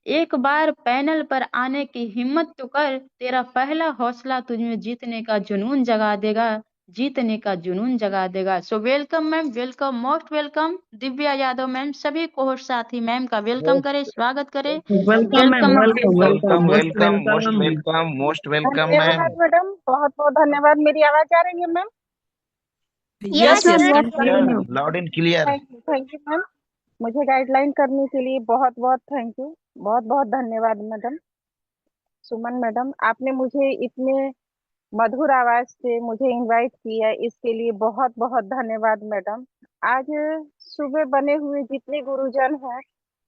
एक बार पैनल पर आने की हिम्मत तो कर, तेरा पहला हौसला तुझमें जीतने का जुनून जगा देगा, जीतने का जुनून जगा देगा। सो welcome ma'am, welcome, most welcome Divya Yadav ma'am. सभी कोर्स साथी मैम का वेलकम करें, स्वागत करें। Welcome ma'am, welcome welcome, welcome most welcome most welcome. Welcome most welcome ma'am. धन्यवाद मैडम, बहुत बहुत धन्यवाद। मेरी आवाज आ रही है ma'am? Yes yes yes, ma'am. Continue. Loud and clear. Thank you ma'am. मुझे गाइडलाइन करने के लिए बहुत बहुत थैंक यू, बहुत बहुत धन्यवाद मैडम। सुमन मैडम, आपने मुझे इतने मधुर आवाज से मुझे इनवाइट किया, इसके लिए बहुत बहुत धन्यवाद मैडम। आज सुबह बने हुए जितने गुरुजन हैं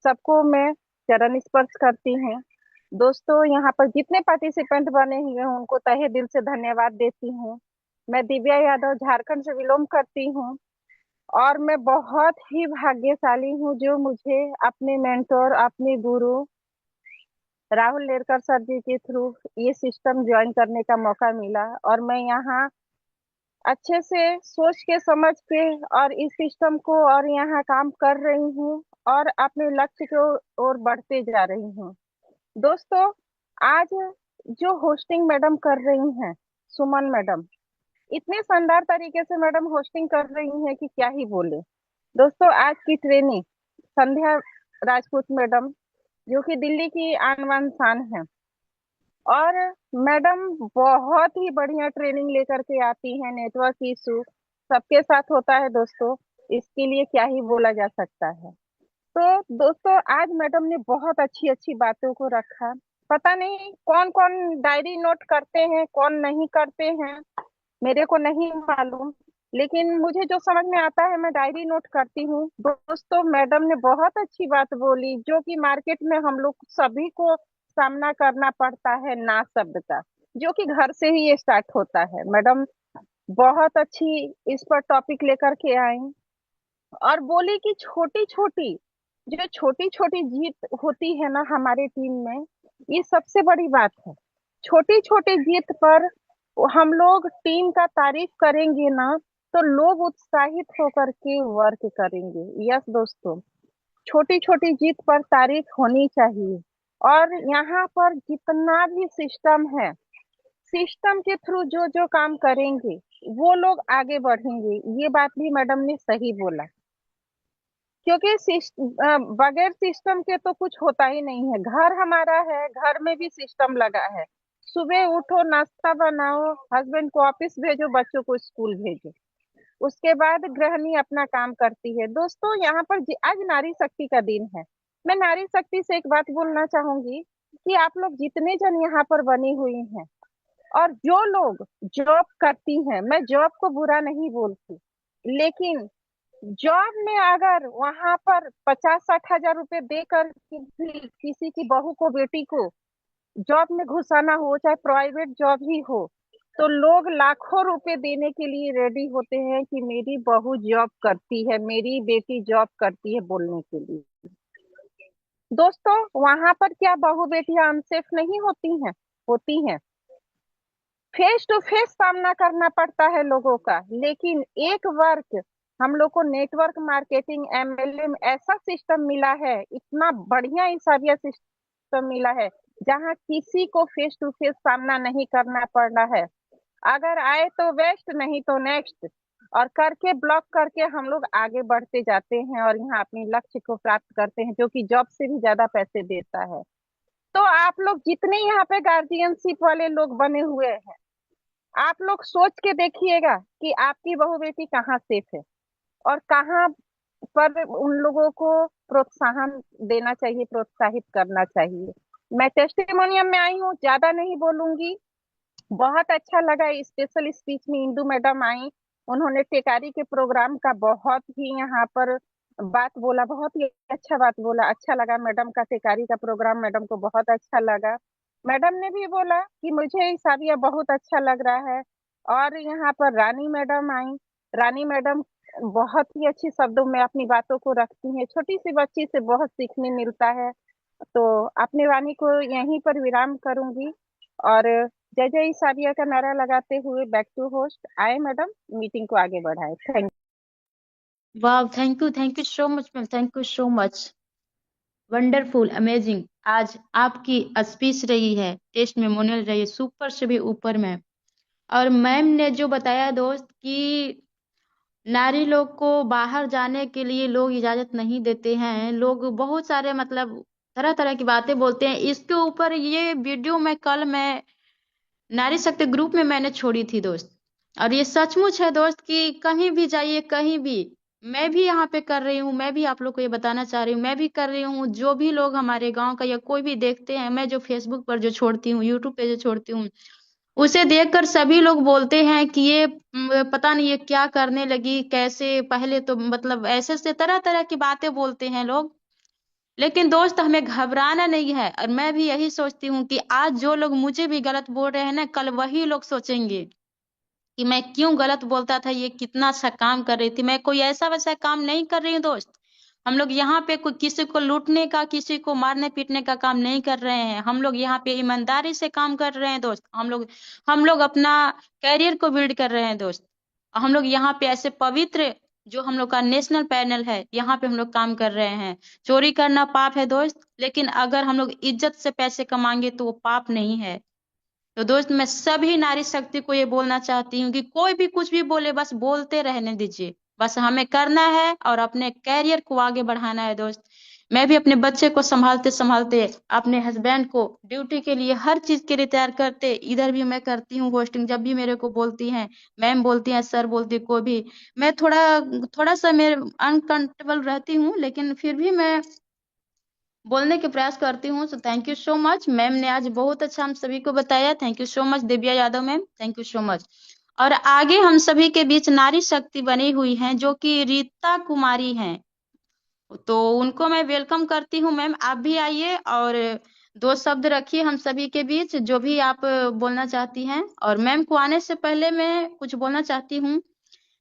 सबको मैं चरण स्पर्श करती हूँ। दोस्तों, यहाँ पर जितने पार्टिसिपेंट बने हुए हैं उनको तहे दिल से धन्यवाद देती हूँ। मैं दिव्या यादव झारखंड से बिलोंग करती हूँ और मैं बहुत ही भाग्यशाली हूँ जो मुझे अपने मेंटोर, अपने गुरु राहुल लेरकर सर जी के थ्रू ये सिस्टम ज्वाइन करने का मौका मिला और मैं यहाँ अच्छे से सोच के समझ के और इस सिस्टम को और यहाँ काम कर रही हूँ और अपने लक्ष्य की ओर बढ़ते जा रही हूँ। दोस्तों, आज जो होस्टिंग मैडम कर रही हैं सुमन मैडम, इतने शानदार तरीके से मैडम होस्टिंग कर रही हैं कि क्या ही बोले। दोस्तों, आज की ट्रेनिंग संध्या राजपूत मैडम जो कि दिल्ली की आन बान शान है और मैडम बहुत ही बढ़िया ट्रेनिंग लेकर के आती है। नेटवर्क इशू सबके साथ होता है दोस्तों, इसके लिए क्या ही बोला जा सकता है। तो दोस्तों, आज मैडम ने बहुत अच्छी अच्छी बातों को रखा। पता नहीं कौन कौन डायरी नोट करते हैं, कौन नहीं करते हैं, मेरे को नहीं मालूम, लेकिन मुझे जो समझ में आता है मैं डायरी नोट करती हूँ। दोस्तों, मैडम ने बहुत अच्छी बात बोली जो कि मार्केट में हम लोग सभी को सामना करना पड़ता है, ना शब्द का, जो कि घर से ही ये स्टार्ट होता है। मैडम बहुत अच्छी इस पर टॉपिक लेकर के आई और बोली कि छोटी छोटी जीत होती है ना हमारे टीम में, ये सबसे बड़ी बात है। छोटी छोटी जीत पर हम लोग टीम का तारीफ करेंगे ना तो लोग उत्साहित होकर के वर्क करेंगे। यस दोस्तों, छोटी छोटी जीत पर तारीफ होनी चाहिए और यहाँ पर जितना भी सिस्टम है, सिस्टम के थ्रू जो जो काम करेंगे वो लोग आगे बढ़ेंगे। ये बात भी मैडम ने सही बोला, क्योंकि बगैर सिस्टम के तो कुछ होता ही नहीं है। घर हमारा है, घर में भी सिस्टम लगा है। सुबह उठो, नाश्ता बनाओ, हस्बैंड को ऑफिस भेजो, बच्चों को स्कूल भेजो, उसके बाद गृहिणी अपना काम करती है। दोस्तों, यहाँ पर आज नारी शक्ति का दिन है। मैं नारी शक्ति से एक बात बोलना चाहूंगी कि आप लोग जितने जन यहाँ पर बनी हुई हैं और जो लोग जॉब करती हैं, मैं जॉब को बुरा नहीं बोलती, लेकिन जॉब में अगर वहां पर 50-60 हजार रुपए देकर किसी की बहू को, बेटी को जॉब में घुसाना हो, चाहे प्राइवेट जॉब ही हो, तो लोग लाखों रुपए देने के लिए रेडी होते हैं कि मेरी बहू जॉब करती है, मेरी बेटी जॉब करती है बोलने के लिए। दोस्तों, वहां पर क्या बहू बेटियां अनसेफ नहीं होती हैं? होती हैं। फेस टू फेस सामना करना पड़ता है लोगों का, लेकिन एक वर्क हम लोग को नेटवर्क मार्केटिंग MLM ऐसा सिस्टम मिला है, इतना बढ़िया हिसाबिया सिस्टम मिला है जहां किसी को फेस टू फेस सामना नहीं करना पड़ रहा है। अगर आए तो बेस्ट, नहीं तो नेक्स्ट, और करके ब्लॉक करके हम लोग आगे बढ़ते जाते हैं और यहाँ अपने लक्ष्य को प्राप्त करते हैं, जो कि जॉब से भी ज्यादा पैसे देता है। तो आप लोग जितने यहाँ पे गार्जियनशिप वाले लोग बने हुए हैं, आप लोग सोच के देखिएगा कि आपकी बहू बेटी कहाँ सेफ है और कहाँ पर उन लोगों को प्रोत्साहन देना चाहिए, प्रोत्साहित करना चाहिए। मैं टेस्टिमोनियम में आई हूँ, ज्यादा नहीं बोलूंगी। बहुत अच्छा लगा स्पेशल स्पीच में इंदू मैडम आई, उन्होंने टेकारी के प्रोग्राम का बहुत ही यहाँ पर बात बोला, बहुत ही अच्छा बात बोला। अच्छा लगा मैडम का टेकारी का प्रोग्राम, मैडम को बहुत अच्छा लगा। मैडम ने भी बोला कि मुझे हिसाबिया बहुत अच्छा लग रहा है। और यहाँ पर रानी मैडम आई, रानी मैडम बहुत ही अच्छी शब्दों में अपनी बातों को रखती हैं, छोटी सी बच्ची से बहुत सीखने मिलता है। तो अपनी वाणी को यहीं पर विराम करूंगी और जय जय हिसाबिया का नारा लगाते हुए बैक टू होस्ट आए मैडम, मीटिंग को आगे बढ़ाए। Thank you. वाह, thank you so much ma'am, thank you so much. Wonderful, amazing. आज आपकी स्पीच रही है, टेस्ट मेमोरियल रही है, सुपर से भी ऊपर मैम। और मैम ने जो बताया दोस्त कि नारी लोग को बाहर जाने के लिए लोग इजाजत नहीं देते हैं, लोग बहुत सारे मतलब तरह तरह की बातें बोलते हैं। इसके ऊपर ये वीडियो मैं नारी शक्ति ग्रुप में मैंने छोड़ी थी दोस्त। और ये सचमुच है दोस्त कि कहीं भी जाइए, कहीं भी, मैं भी यहाँ पे कर रही हूँ, मैं भी आप लोग को ये बताना चाह रही हूँ, मैं भी कर रही हूँ। जो भी लोग हमारे गांव का या कोई भी देखते हैं, मैं जो फेसबुक पर जो छोड़ती हूँ, यूट्यूब पे जो छोड़ती हूँ, उसे देखकर सभी लोग बोलते हैं कि ये पता नहीं ये क्या करने लगी, कैसे, पहले तो मतलब ऐसे से तरह तरह की बातें बोलते हैं लोग। लेकिन दोस्त हमें घबराना नहीं है। और मैं भी यही सोचती हूँ कि आज जो लोग मुझे भी गलत बोल रहे हैं ना, कल वही लोग सोचेंगे कि मैं क्यों गलत बोलता था, ये कितना अच्छा काम कर रही थी। मैं कोई ऐसा वैसा काम नहीं कर रही हूँ दोस्त। हम लोग यहाँ पे कोई किसी को लूटने का, किसी को मारने पीटने का काम नहीं कर रहे हैं। हम लोग यहाँ पे ईमानदारी से काम कर रहे हैं दोस्त। हम लोग अपना कैरियर को बिल्ड कर रहे हैं दोस्त। हम लोग यहाँ पे ऐसे पवित्र, जो हम लोग का नेशनल पैनल है, यहाँ पे हम लोग काम कर रहे हैं। चोरी करना पाप है दोस्त, लेकिन अगर हम लोग इज्जत से पैसे कमाएंगे तो वो पाप नहीं है। तो दोस्त मैं सभी नारी शक्ति को ये बोलना चाहती हूँ कि कोई भी कुछ भी बोले, बस बोलते रहने दीजिए। बस हमें करना है और अपने कैरियर को आगे बढ़ाना है दोस्त। मैं भी अपने बच्चे को संभालते संभालते, अपने हस्बैंड को ड्यूटी के लिए हर चीज के लिए तैयार करते, इधर भी मैं करती हूँ होस्टिंग। जब भी मेरे को बोलती हैं, मैम बोलती हैं, सर बोलती है, कोई भी, मैं थोड़ा थोड़ा सा मेरे अनकंफर्टेबल रहती हूँ, लेकिन फिर भी मैं बोलने के प्रयास करती हूँ। So thank you so much. Ma'am ने आज बहुत अच्छा हम सभी को बताया। Thank you so much Divya Yadav ma'am, thank you so much. और आगे हम सभी के बीच नारी शक्ति बनी हुई हैं, जो कि रीता कुमारी हैं। तो उनको मैं वेलकम करती हूँ। मैम आप भी आइए और दो शब्द रखिए हम सभी के बीच, जो भी आप बोलना चाहती हैं। और मैम को आने से पहले मैं कुछ बोलना चाहती हूँ।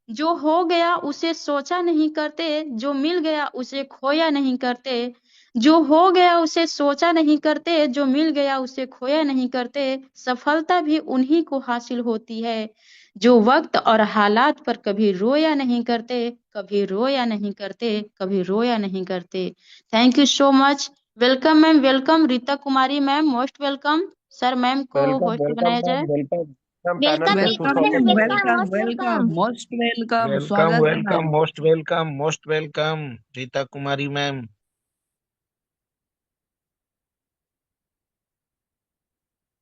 जो हो गया उसे सोचा नहीं करते, जो मिल गया उसे खोया नहीं करते। जो हो गया उसे सोचा नहीं करते, जो मिल गया उसे खोया नहीं करते। सफलता भी उन्हीं को हासिल होती है, जो वक्त और हालात पर कभी रोया नहीं करते, कभी रोया नहीं करते, कभी रोया नहीं करते। Thank you so much. Welcome ma'am, welcome Rita Kumari ma'am, most welcome. Sir ma'am को वेलकम होस्ट वेलकम बनाया जाए। मैम, वेलकम पैनल वेलकम पे रीता वेलकम मैम, मैम, सुस्वागत है। Welcome, welcome most welcome, welcome. Most welcome, welcome स्वागत है welcome ma'am. Most welcome Rita Kumari ma'am.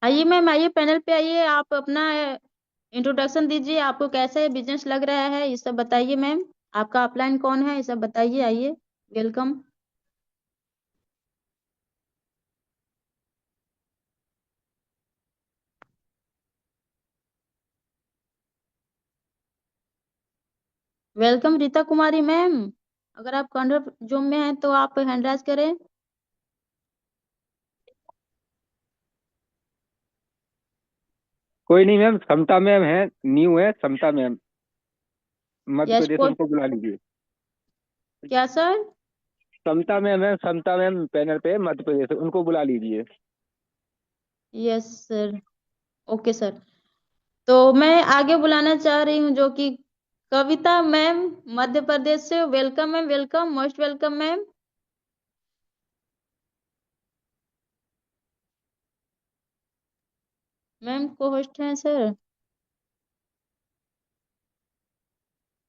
आइए ma'am, आइए पैनल पे आइए। आप अपना इंट्रोडक्शन दीजिए, आपको कैसे बिजनेस लग रहा है, ये सब बताइए मैम। आपका अपलाइन कौन है, ये सब बताइए। आइए, welcome. Welcome Rita Kumari ma'am. अगर आप कंट्रोल जूम में हैं तो आप हैंड राइज करें। कोई नहीं मैम, समता मैम है, न्यू है समता मैम, मध्य यस प्रदेश, को उनको बुला लीजिए। क्या सर? समता मैम है, समता मैम पैनल पे मध्य प्रदेश, उनको बुला लीजिए। Yes sir, okay sir. तो मैं आगे बुलाना चाह रही हूँ, जो कि कविता मैम, मध्य प्रदेश से। Welcome ma'am, welcome, most welcome ma'am. Ma'am को होस्ट हैं सर।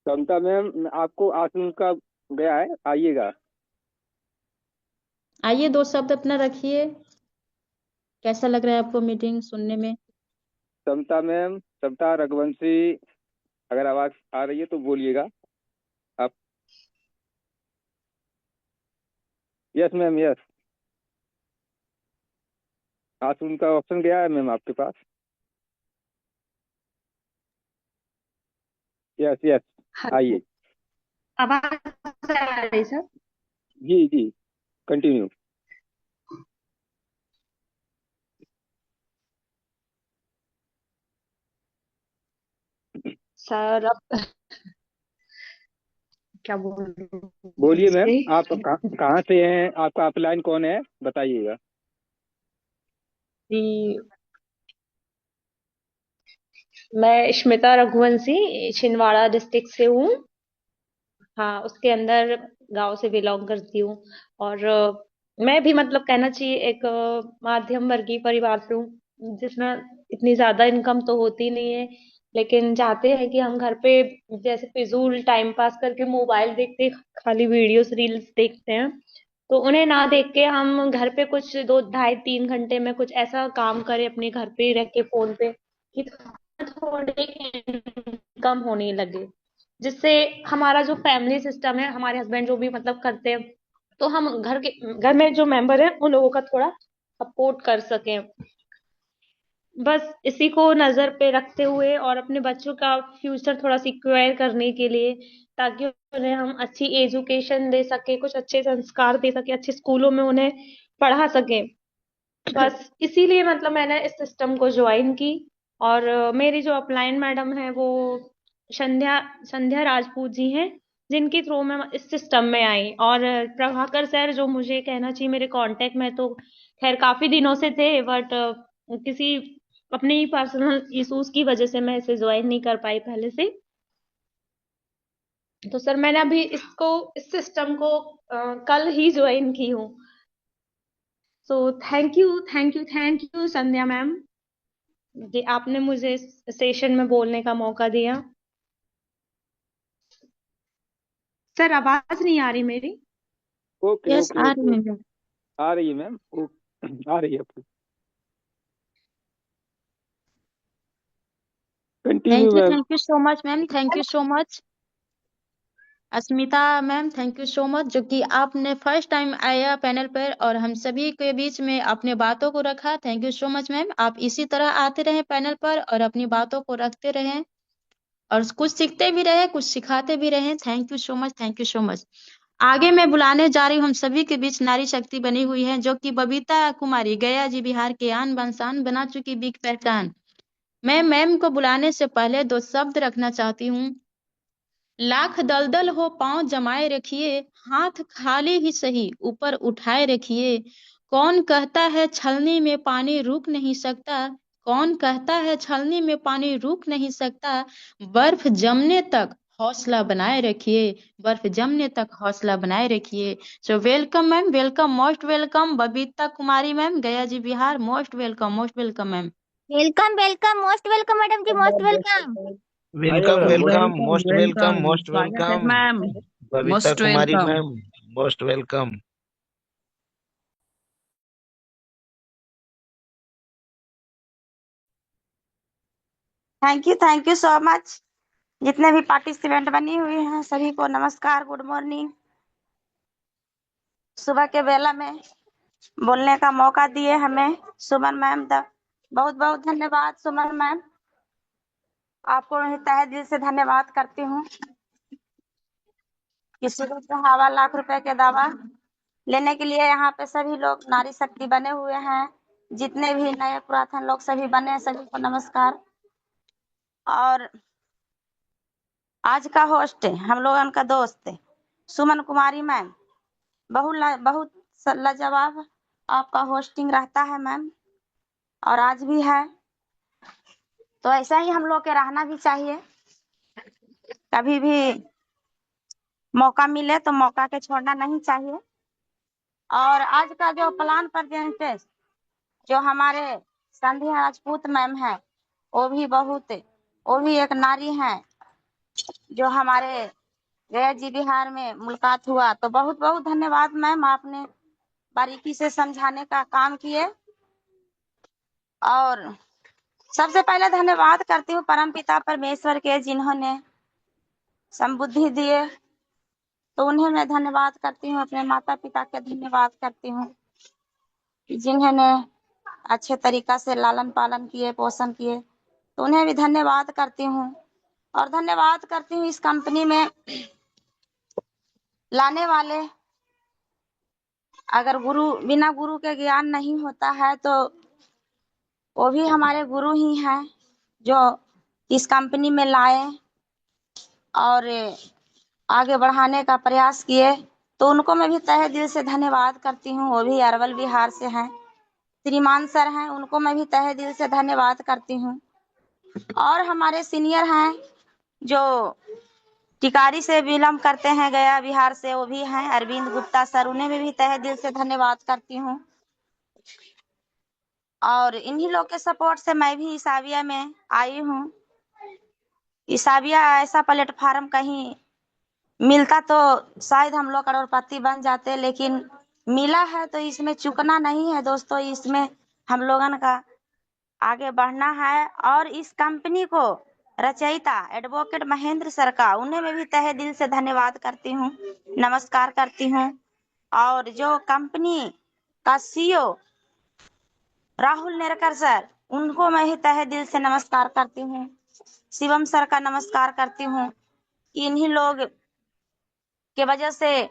समता मैम आपको आसन का गया है, आइएगा। आइए, दो शब्द अपना रखिए। कैसा लग रहा है आपको मीटिंग सुनने में? समता मैम, समता रघुवंशी, अगर आवाज आ रही है तो बोलिएगा आप। Yes ma'am, yes. आसन का ऑप्शन गया है मैम आपके पास। यस यस, हेलो, आइए। आवाज आ रही सर? जी जी, कंटिन्यू। सर अब क्या बोल बोलिए मैम, से आप कहाँ से हैं, आपका अपलाइन कौन है, बताइएगा। कि मैं स्मिता रघुवंशी छिंदवाड़ा डिस्ट्रिक्ट से हूँ। हाँ, उसके अंदर गांव से बिलोंग करती हूँ। और मैं भी मतलब कहना चाहिए एक मध्यम वर्गीय परिवार से हूँ, जिसमें इतनी ज्यादा इनकम तो होती नहीं है, लेकिन चाहते हैं कि हम घर पे जैसे फिजूल टाइम पास करके मोबाइल देखते, खाली वीडियोस रील्स देखते हैं, तो उन्हें ना देख के हम घर पे कुछ 2 ढाई 3 घंटे में कुछ ऐसा काम करें अपने घर पे ही रह के फोन पे, कि थोड़ी इनकम होने लगे, जिससे हमारा जो फैमिली सिस्टम है, हमारे हस्बैंड जो भी मतलब करते हैं, तो हम घर में जो मेंबर है उन लोगों का थोड़ा सपोर्ट कर सकें। बस इसी को नजर पे रखते हुए और अपने बच्चों का फ्यूचर थोड़ा सिक्योर करने के लिए, ताकि उन्हें हम अच्छी एजुकेशन दे सके, कुछ अच्छे संस्कार दे सके, अच्छे स्कूलों में उन्हें पढ़ा सके, बस इसीलिए मतलब मैंने इस सिस्टम को ज्वाइन की। और मेरी जो अपलाइन मैडम है वो संध्या संध्या राजपूत जी हैं, जिनके थ्रू मैं इस सिस्टम में आई। और प्रभाकर सर जो मुझे कहना चाहिए मेरे कांटेक्ट में तो खैर काफी दिनों से थे, बट किसी अपने ही पर्सनल इश्यूज की वजह से मैं इसे ज्वाइन नहीं कर पाई पहले से। तो सर मैंने अभी इस सिस्टम को कल ही ज्वाइन की हूँ। So thank you Sandhya ma'am, जी आपने मुझे इस सेशन में बोलने का मौका दिया। सर आवाज नहीं आ रही मेरी? ओके यस, ओके आ ओके रही है ओके, मैम। आ रही है मैम, आ रही है आपकी। Continue ma'am. Thank you so much ma'am, thank you so much. Asmita ma'am, thank you so much, जो कि आपने फर्स्ट टाइम आया पैनल पर और हम सभी के बीच में अपने बातों को रखा। Thank you so much ma'am, आप इसी तरह आते रहें पैनल पर और अपनी बातों को रखते रहें और कुछ सीखते भी रहें, कुछ सिखाते भी रहें। Thank you so much, thank you so much. आगे मैं बुलाने जा रही हूँ, हम सभी के बीच नारी शक्ति बनी हुई है, जो कि बबीता कुमारी, गया जी बिहार के आन बान शान, बना चुकी बिग पहचान। मैं मैम को बुलाने से पहले 2 शब्द रखना चाहती हूँ। लाख दलदल हो पांव जमाए रखिए, हाथ खाली ही सही ऊपर उठाए रखिए। कौन कहता है छलनी में पानी रुक नहीं सकता, कौन कहता है छलनी में पानी रुक नहीं सकता। बर्फ जमने तक हौसला बनाए रखिए, बर्फ जमने तक हौसला बनाए रखिए। So welcome ma'am, welcome, most welcome Babita Kumari ma'am, Gaya ji Bihar. Most welcome ma'am. Welcome welcome, most welcome madam ji, most welcome. आइए वेलकम मैम, बोलिए। Welcome, welcome most welcome, welcome, most स्वागत है welcome. Ma'am, Babita most Kumari welcome. Ma'am, most welcome. Thank you so much. जितने भी participant बनी हुई हैं सभी को नमस्कार, गुड मॉर्निंग। सुबह के बेला में बोलने का मौका दिए हमें सुमन मैम, बहुत बहुत धन्यवाद सुमन मैम, आपको मैं तहे दिल से धन्यवाद करती हूँ। किसी को चाहवा लाख रुपए के दावा लेने के लिए यहाँ पे सभी लोग नारी शक्ति बने हुए हैं, जितने भी नए पुरातन लोग सभी बने हैं, सभी को नमस्कार। और आज का होस्ट हम लोगन का दोस्त सुमन कुमारी मैम, बहुत लाजवाब आपका होस्टिंग रहता है मैम, और आज भी है, तो ऐसा ही हम लोग के रहना भी चाहिए। कभी भी मौका मिले तो मौका के छोड़ना नहीं चाहिए। और आज का जो प्लान प्रेजेंटेशन जो हमारे संध्या राजपूत मैम है, वो भी एक नारी है, जो हमारे गया जी बिहार में मुलाकात हुआ। तो बहुत बहुत धन्यवाद मैम, आपने बारीकी से समझाने का काम किए। और सबसे पहले धन्यवाद करती हूँ परमपिता परमेश्वर के, जिन्होंने समबुद्धि दिए, तो उन्हें मैं धन्यवाद करती हूँ। अपने माता पिता के धन्यवाद करती हूँ, जिन्होंने अच्छे तरीका से लालन पालन किए, पोषण किए, तो उन्हें भी धन्यवाद करती हूँ। और धन्यवाद करती हूँ इस कंपनी में लाने वाले, अगर बिना गुरु के ज्ञान नहीं होता है तो वो भी हमारे गुरु ही हैं, जो इस कंपनी में लाए और आगे बढ़ाने का प्रयास किए, तो उनको मैं भी तहे दिल से धन्यवाद करती हूँ। वो भी अरवल बिहार से हैं, श्रीमान सर हैं, उनको मैं भी तहे दिल से धन्यवाद करती हूँ। और हमारे सीनियर हैं जो टिकारी से बिलोंग करते हैं, गया बिहार से वो भी हैं, अरविंद गुप्ता सर, उन्हें भी तहे दिल से धन्यवाद करती हूँ। और इन्हीं लोग के सपोर्ट से मैं भी ईसाविया में आई हूँ। ईसाविया ऐसा प्लेटफार्म कहीं मिलता तो शायद हम लोग करोड़पति बन जाते, लेकिन मिला है तो इसमें चुकना नहीं है दोस्तों, इसमें हम लोगन का आगे बढ़ना है। और इस कंपनी को रचयिता एडवोकेट महेंद्र सर का, उन्हें मैं भी तहे दिल से धन्यवाद करती हूँ, नमस्कार करती हूँ। और जो कंपनी का सीईओ राहुल नेरकर सर, उनको मैं ही तहे दिल से नमस्कार करती हूँ। शिवम सर का नमस्कार करती हूँ। इन्हीं लोग के वजह से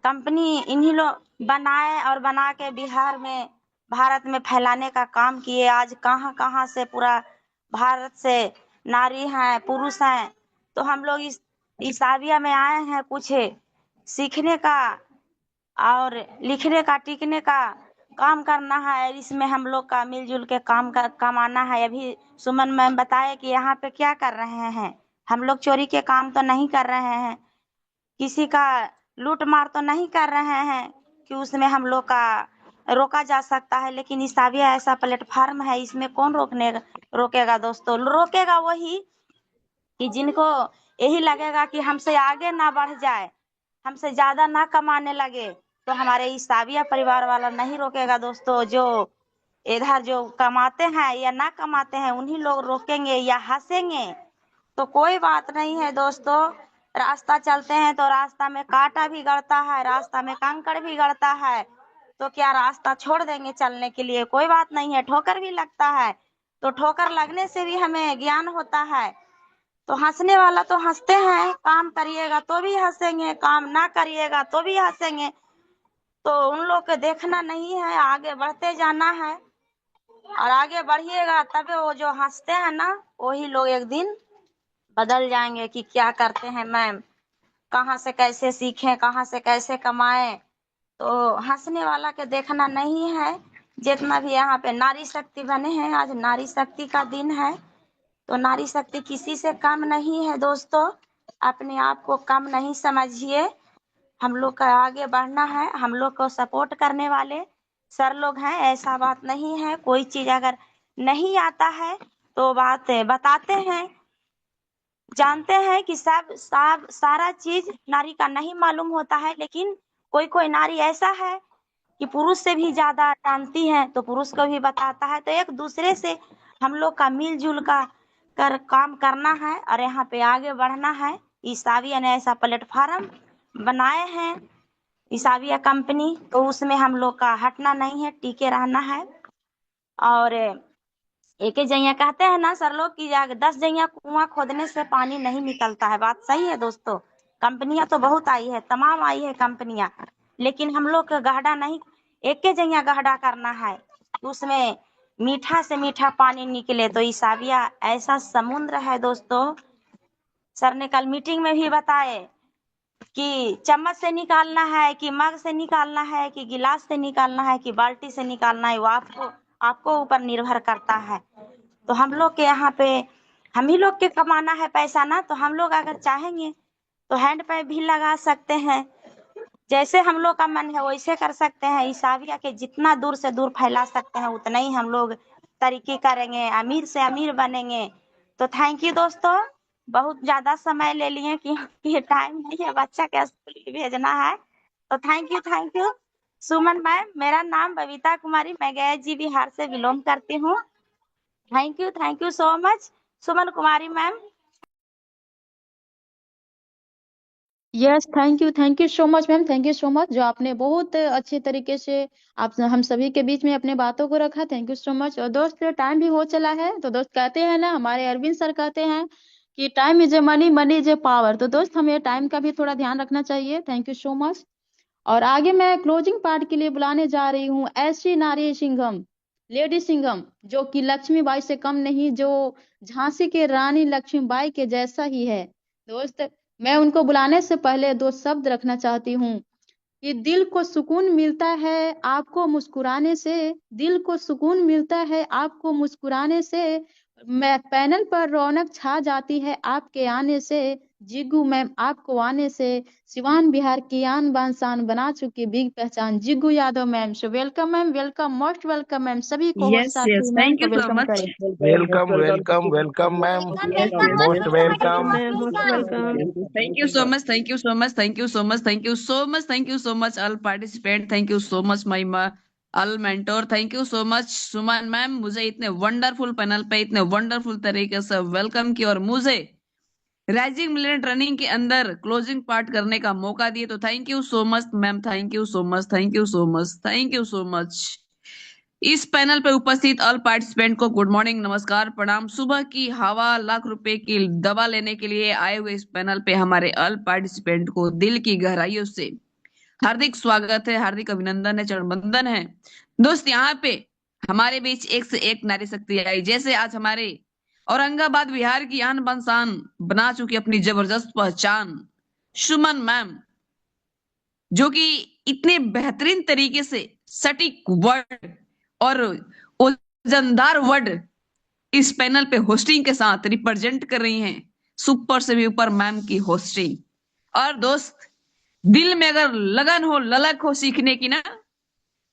कंपनी इन्हीं लोग बनाए और बना के बिहार में, भारत में फैलाने का काम किए। आज कहाँ कहाँ से पूरा भारत से नारी हैं, पुरुष हैं, तो हम लोग इस ईसाविया में आए हैं कुछ सीखने का और लिखने का, टिकने का काम करना है। इसमें हम लोग का मिलजुल के काम का कमाना है। अभी सुमन मैम बताए कि यहाँ पे क्या कर रहे हैं, हम लोग चोरी के काम तो नहीं कर रहे हैं, किसी का लूट मार तो नहीं कर रहे हैं कि उसमें हम लोग का रोका जा सकता है। लेकिन ईसाविया ऐसा प्लेटफार्म है, इसमें कौन रोकेगा दोस्तों? रोकेगा वही कि जिनको यही लगेगा कि हमसे आगे ना बढ़ जाए, हमसे ज्यादा ना कमाने लगे, तो हमारे ईसाविया परिवार वाला नहीं रोकेगा दोस्तों। जो इधर जो कमाते हैं या ना कमाते हैं, उन्हीं लोग रोकेंगे या हंसेंगे। तो कोई बात नहीं है दोस्तों, रास्ता चलते हैं तो रास्ता में कांटा भी गड़ता है, रास्ता में कंकड़ भी गड़ता है, तो क्या रास्ता छोड़ देंगे चलने के लिए? कोई बात नहीं है। ठोकर भी लगता है, तो ठोकर लगने से भी हमें ज्ञान होता है। तो हंसने वाला तो हंसते हैं, काम करिएगा तो भी हंसेंगे, काम ना करिएगा तो भी हंसेंगे। तो उन लोग को देखना नहीं है, आगे बढ़ते जाना है। और आगे बढ़िएगा तब वो जो हंसते हैं ना, वही लोग एक दिन बदल जाएंगे कि क्या करते हैं मैम, कहाँ से कैसे सीखें, कहाँ से कैसे कमाएं। तो हंसने वाला के देखना नहीं है। जितना भी यहाँ पे नारी शक्ति बने हैं, आज नारी शक्ति का दिन है, तो नारी शक्ति किसी से कम नहीं है दोस्तों। अपने आप को कम नहीं समझिए, हम लोग का आगे बढ़ना है। हम लोग को सपोर्ट करने वाले सर लोग हैं, ऐसा बात नहीं है। कोई चीज अगर नहीं आता है तो बात बताते हैं, जानते हैं कि सब सारा चीज नारी का नहीं मालूम होता है, लेकिन कोई कोई नारी ऐसा है कि पुरुष से भी ज्यादा जानती है, तो पुरुष को भी बताता है। तो एक दूसरे से हम लोग का मिलजुल का काम करना है और यहाँ पे आगे बढ़ना है। ईसाविया ने ऐसा प्लेटफार्म बनाए हैं, ईसाविया कंपनी, तो उसमें हम लोग का हटना नहीं है, टिके रहना है। और एक ही जइया कहते हैं ना सर लोग कि 10 जइया कुआं खोदने से पानी नहीं निकलता है। बात सही है दोस्तों। कंपनियां तो बहुत आई है, तमाम आई है कंपनियां, लेकिन हम लोग का गहरा नहीं, एक ही जइया गहरा करना है, उसमें मीठा से मीठा पानी निकले। तो ईसाविया ऐसा समुद्र है दोस्तों। सर ने कल मीटिंग में भी बताए कि चम्मच से निकालना है कि मग से निकालना है कि गिलास से निकालना है कि बाल्टी से निकालना है, वो आपको ऊपर निर्भर करता है। तो हम लोग के यहाँ पे हम ही लोग के कमाना है पैसा ना, तो हम लोग अगर चाहेंगे तो हैंड पे भी लगा सकते हैं, जैसे हम लोग का मन है वैसे कर सकते हैं। ईसाविया के जितना दूर से दूर फैला सकते हैं उतना ही हम लोग तरक्की करेंगे, अमीर से अमीर बनेंगे। तो थैंक यू दोस्तों, बहुत ज्यादा समय ले लिए कि टाइम नहीं है, बच्चा के स्कूल भेजना है। तो थैंक यू सुमन मैम। मेरा नाम बबीता कुमारी, मैं गया जी बिहार से बिलोंग करती हूँ। Thank you so much Suman Kumari ma'am. Yes, thank you so much ma'am, thank you so much, जो आपने बहुत अच्छे तरीके से आप हम सभी के बीच में अपने बातों को रखा। Thank you so much. और दोस्त टाइम भी हो चला है, तो दोस्त कहते हैं ना, हमारे अरविंद सर कहते हैं कि time is a money, money is a power. तो दोस्त हमें टाइम का भी थोड़ा ध्यान रखना चाहिए। Thank you so much. और आगे मैं क्लोजिंग पार्ट के लिए बुलाने जा रही हूँ ऐसी नारी सिंघम, लेडी सिंघम, जो कि लक्ष्मीबाई से कम नहीं, जो झांसी के रानी लक्ष्मीबाई के जैसा ही है। दोस्त मैं उनको बुलाने से पहले 2 शब्द रखना चाहती हूँ कि दिल को सुकून मिलता है आपको मुस्कुराने से, दिल को सुकून मिलता है आपको मुस्कुराने से, मैं पैनल पर रौनक छा जाती है आपके आने से, जिग्गू मैम आपको आने से सिवान बिहार की आन बान शान बना चुकी बिग पहचान Jiggu Yadav ma'am. So welcome ma'am, welcome, most welcome ma'am. सभी को होस्ट Yes, साथी yes. मैम Thank को you so वेलकम much. करें। Welcome most welcome welcome, welcome ma'am, welcome Yes, welcome yes. Most welcome. Ma'am most welcome. Thank you so much. Thank you so much. Thank you so much. Thank you so much. Thank you so much, all participant. Thank you so much, my all mentor. Thank you so much, Suman ma'am, मुझे इतने wonderful panel पे इतने wonderful तरीके से welcome किया और मुझे rising million running के अंदर क्लोजिंग पार्ट करने का मौका दिए। तो thank you so much ma'am, thank you so much, thank you so much, thank you so much. इस पैनल पे उपस्थित ऑल पार्टिसिपेंट को गुड मॉर्निंग, नमस्कार, प्रणाम। सुबह की हवा लाख रुपए की दवा लेने के लिए आए हुए इस पैनल पे हमारे ऑल पार्टिसिपेंट को दिल की गहराइयों से हार्दिक स्वागत है, हार्दिक अभिनंदन है, चरण वंदन है। दोस्त यहाँ पे हमारे बीच एक से एक नारी शक्ति आई। जैसे आज हमारे औरंगाबाद बिहार की आन बान शान बना चुकी अपनी जबरदस्त पहचान सुमन मैम, जो कि इतने बेहतरीन तरीके से सटीक वर्ड और वजनदार वर्ड इस पैनल पे होस्टिंग के साथ रिप्रेजेंट कर रही हैं। सुपर से भी ऊपर मैम की होस्टिंग। और दोस्त, दिल में अगर लगन हो, ललक हो सीखने की ना,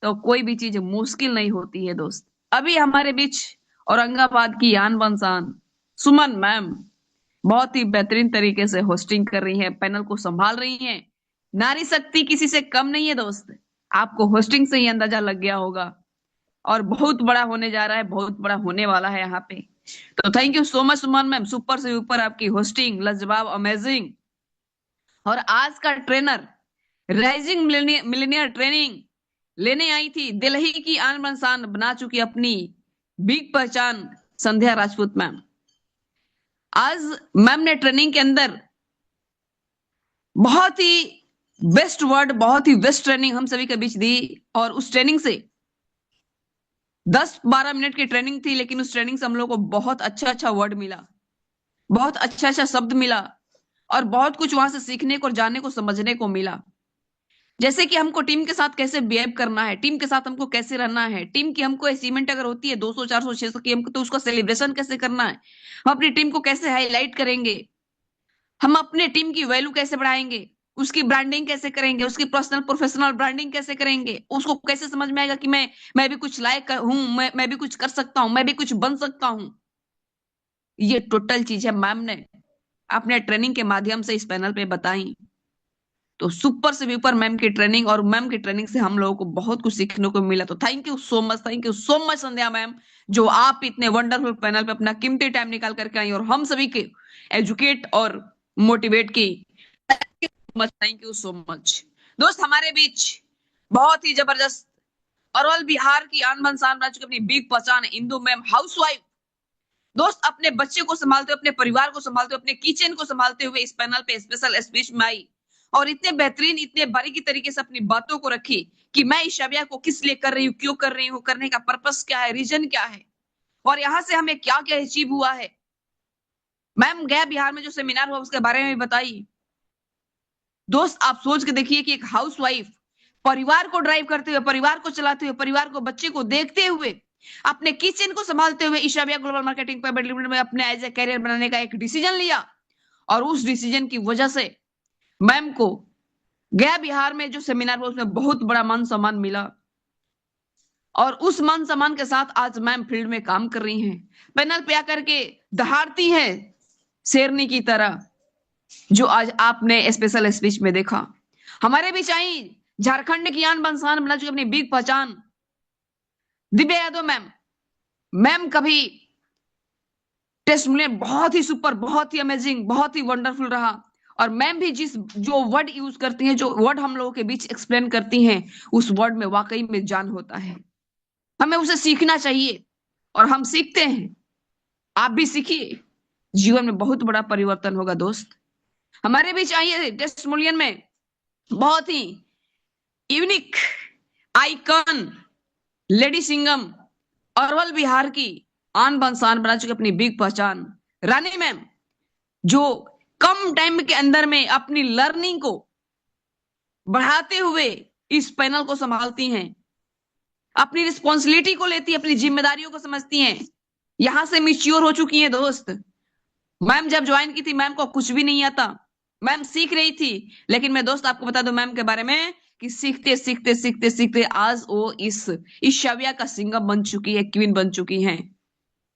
तो कोई भी चीज मुश्किल नहीं होती है दोस्त। अभी हमारे बीच औरंगाबाद की आन बान शान सुमन मैम बहुत ही बेहतरीन तरीके से होस्टिंग कर रही है, पैनल को संभाल रही हैं। नारी शक्ति किसी से कम नहीं है दोस्त, आपको होस्टिंग से ही अंदाजा लग गया होगा। और बहुत बड़ा होने जा रहा है, बहुत बड़ा होने वाला है यहाँ पे। तो thank you so much Suman ma'am, super से ऊपर आपकी होस्टिंग लाजवाब, अमेजिंग। और आज का ट्रेनर राइजिंग मिलेनियर ट्रेनिंग लेने आई थी, दिल्ली की आन बान शान बना चुकी अपनी बिग पहचान संध्या राजपूत मैम। आज मैम ने ट्रेनिंग के अंदर बहुत ही बेस्ट वर्ड, बहुत ही बेस्ट ट्रेनिंग हम सभी के बीच दी। और उस ट्रेनिंग से 10-12 मिनट की ट्रेनिंग थी, लेकिन उस ट्रेनिंग से हम लोग को बहुत अच्छा अच्छा वर्ड मिला, बहुत अच्छा अच्छा शब्द मिला, और बहुत कुछ वहां से सीखने को और जानने को, समझने को मिला। जैसे कि हमको टीम के साथ कैसे बिहेव करना है, टीम के साथ हमको कैसे रहना है, टीम की हमको अचीवमेंट अगर होती है 200, 400, 600 की, हमको तो उसका सेलिब्रेशन कैसे करना है, हम अपनी टीम को कैसे हाईलाइट करेंगे, हम अपने टीम की वैल्यू कैसे बढ़ाएंगे, उसकी ब्रांडिंग कैसे करेंगे, उसकी पर्सनल प्रोफेशनल ब्रांडिंग कैसे करेंगे, उसको कैसे समझ में आएगा कि मैं भी कुछ लायक हूं, मैं भी कुछ कर सकता हूं, मैं भी कुछ बन सकता हूं। ये टोटल चीज है मैम ने अपने ट्रेनिंग के माध्यम से इस पैनल पे बताई। तो सुपर से भी ऊपर मैम की ट्रेनिंग, और मैम की ट्रेनिंग से हम लोगों को बहुत कुछ सीखने को मिला। तो thank you so much, thank you so much Sandhya ma'am, जो आप इतने वंडरफुल पैनल पे अपना कीमती टाइम निकाल करके आई और हम सभी के एजुकेट और मोटिवेट की। Thank you so much. दोस्त, हमारे बीच बहुत ही जबरदस्त अरवल बिहार की आन बान शान बना चुकी अपनी बिग पहचान इंदू मैम, हाउसवाइफ। दोस्त, अपने बच्चे को संभालते हुए, अपने परिवार को संभालते हुए, अपने किचन को संभालते हुए इस पैनल पे स्पेशल स्पीच में आई और इतने बेहतरीन, इतने बारीकी तरीके से अपनी बातों को रखी कि मैं इस शबिया को किस लिए कर रही हूँ, क्यों कर रही हूँ, करने का पर्पस क्या है, रीजन क्या है, और यहाँ से हमें क्या क्या अचीव हुआ है। मैम गया बिहार में जो सेमिनार हुआ उसके बारे में भी बताई। दोस्त, आप सोच के देखिए कि एक हाउसवाइफ परिवार को ड्राइव करते हुए, परिवार को चलाते हुए, परिवार को, बच्चे को देखते हुए, अपने किचन को संभालते हुए ईशाबिया ग्लोबल मार्केटिंग प्राइवेट लिमिटेड में अपने एज ए कैरियर बनाने का एक डिसीजन लिया। और उस डिसीजन की वजह से मैम को गया बिहार में जो सेमिनार हुआ उसमें बहुत बड़ा मान सम्मान मिला। और उस मान सम्मान के साथ आज मैम फील्ड में काम कर रही हैं, पैनल पे आकर के दहाड़ती हैं शेरनी की तरह, जो आज आपने स्पेशल स्पीच में देखा। हमारे बीच आई झारखंड की आन बान शान बना चुकी अपनी बिग पहचान दिव्या यादव मैम। मैम कभी टेस्टिमोनियल बहुत ही सुपर, बहुत ही अमेजिंग, बहुत ही वंडरफुल रहा। और मैम भी जो वर्ड यूज करती हैं, जो वर्ड हम लोगों के बीच एक्सप्लेन करती हैं, उस वर्ड में वाकई में जान होता है। हमें उसे सीखना चाहिए और हम सीखते हैं। आप भी सीखिए, जीवन में बहुत बड़ा परिवर्तन होगा। दोस्त, हमारे बीच आइए टेस्टिमोनियल में बहुत ही unique icon lady Singham, Arwal Bihar की आन बान शान बना चुकी अपनी बिग पहचान रानी मैम, जो कम टाइम के अंदर में अपनी लर्निंग को बढ़ाते हुए इस पैनल को संभालती हैं, अपनी रिस्पॉन्सिबिलिटी को लेती है, अपनी जिम्मेदारियों को समझती हैं, यहां से मैच्योर हो चुकी हैं। दोस्त, मैम जब ज्वाइन की थी मैम को कुछ भी नहीं आता, मैम सीख रही थी। लेकिन मैं दोस्त आपको बता दूं मैम के बारे में कि सीखते सीखते सीखते सीखते आज वो इस शव्या का सिंगम बन चुकी है, क्वीन बन चुकी हैं।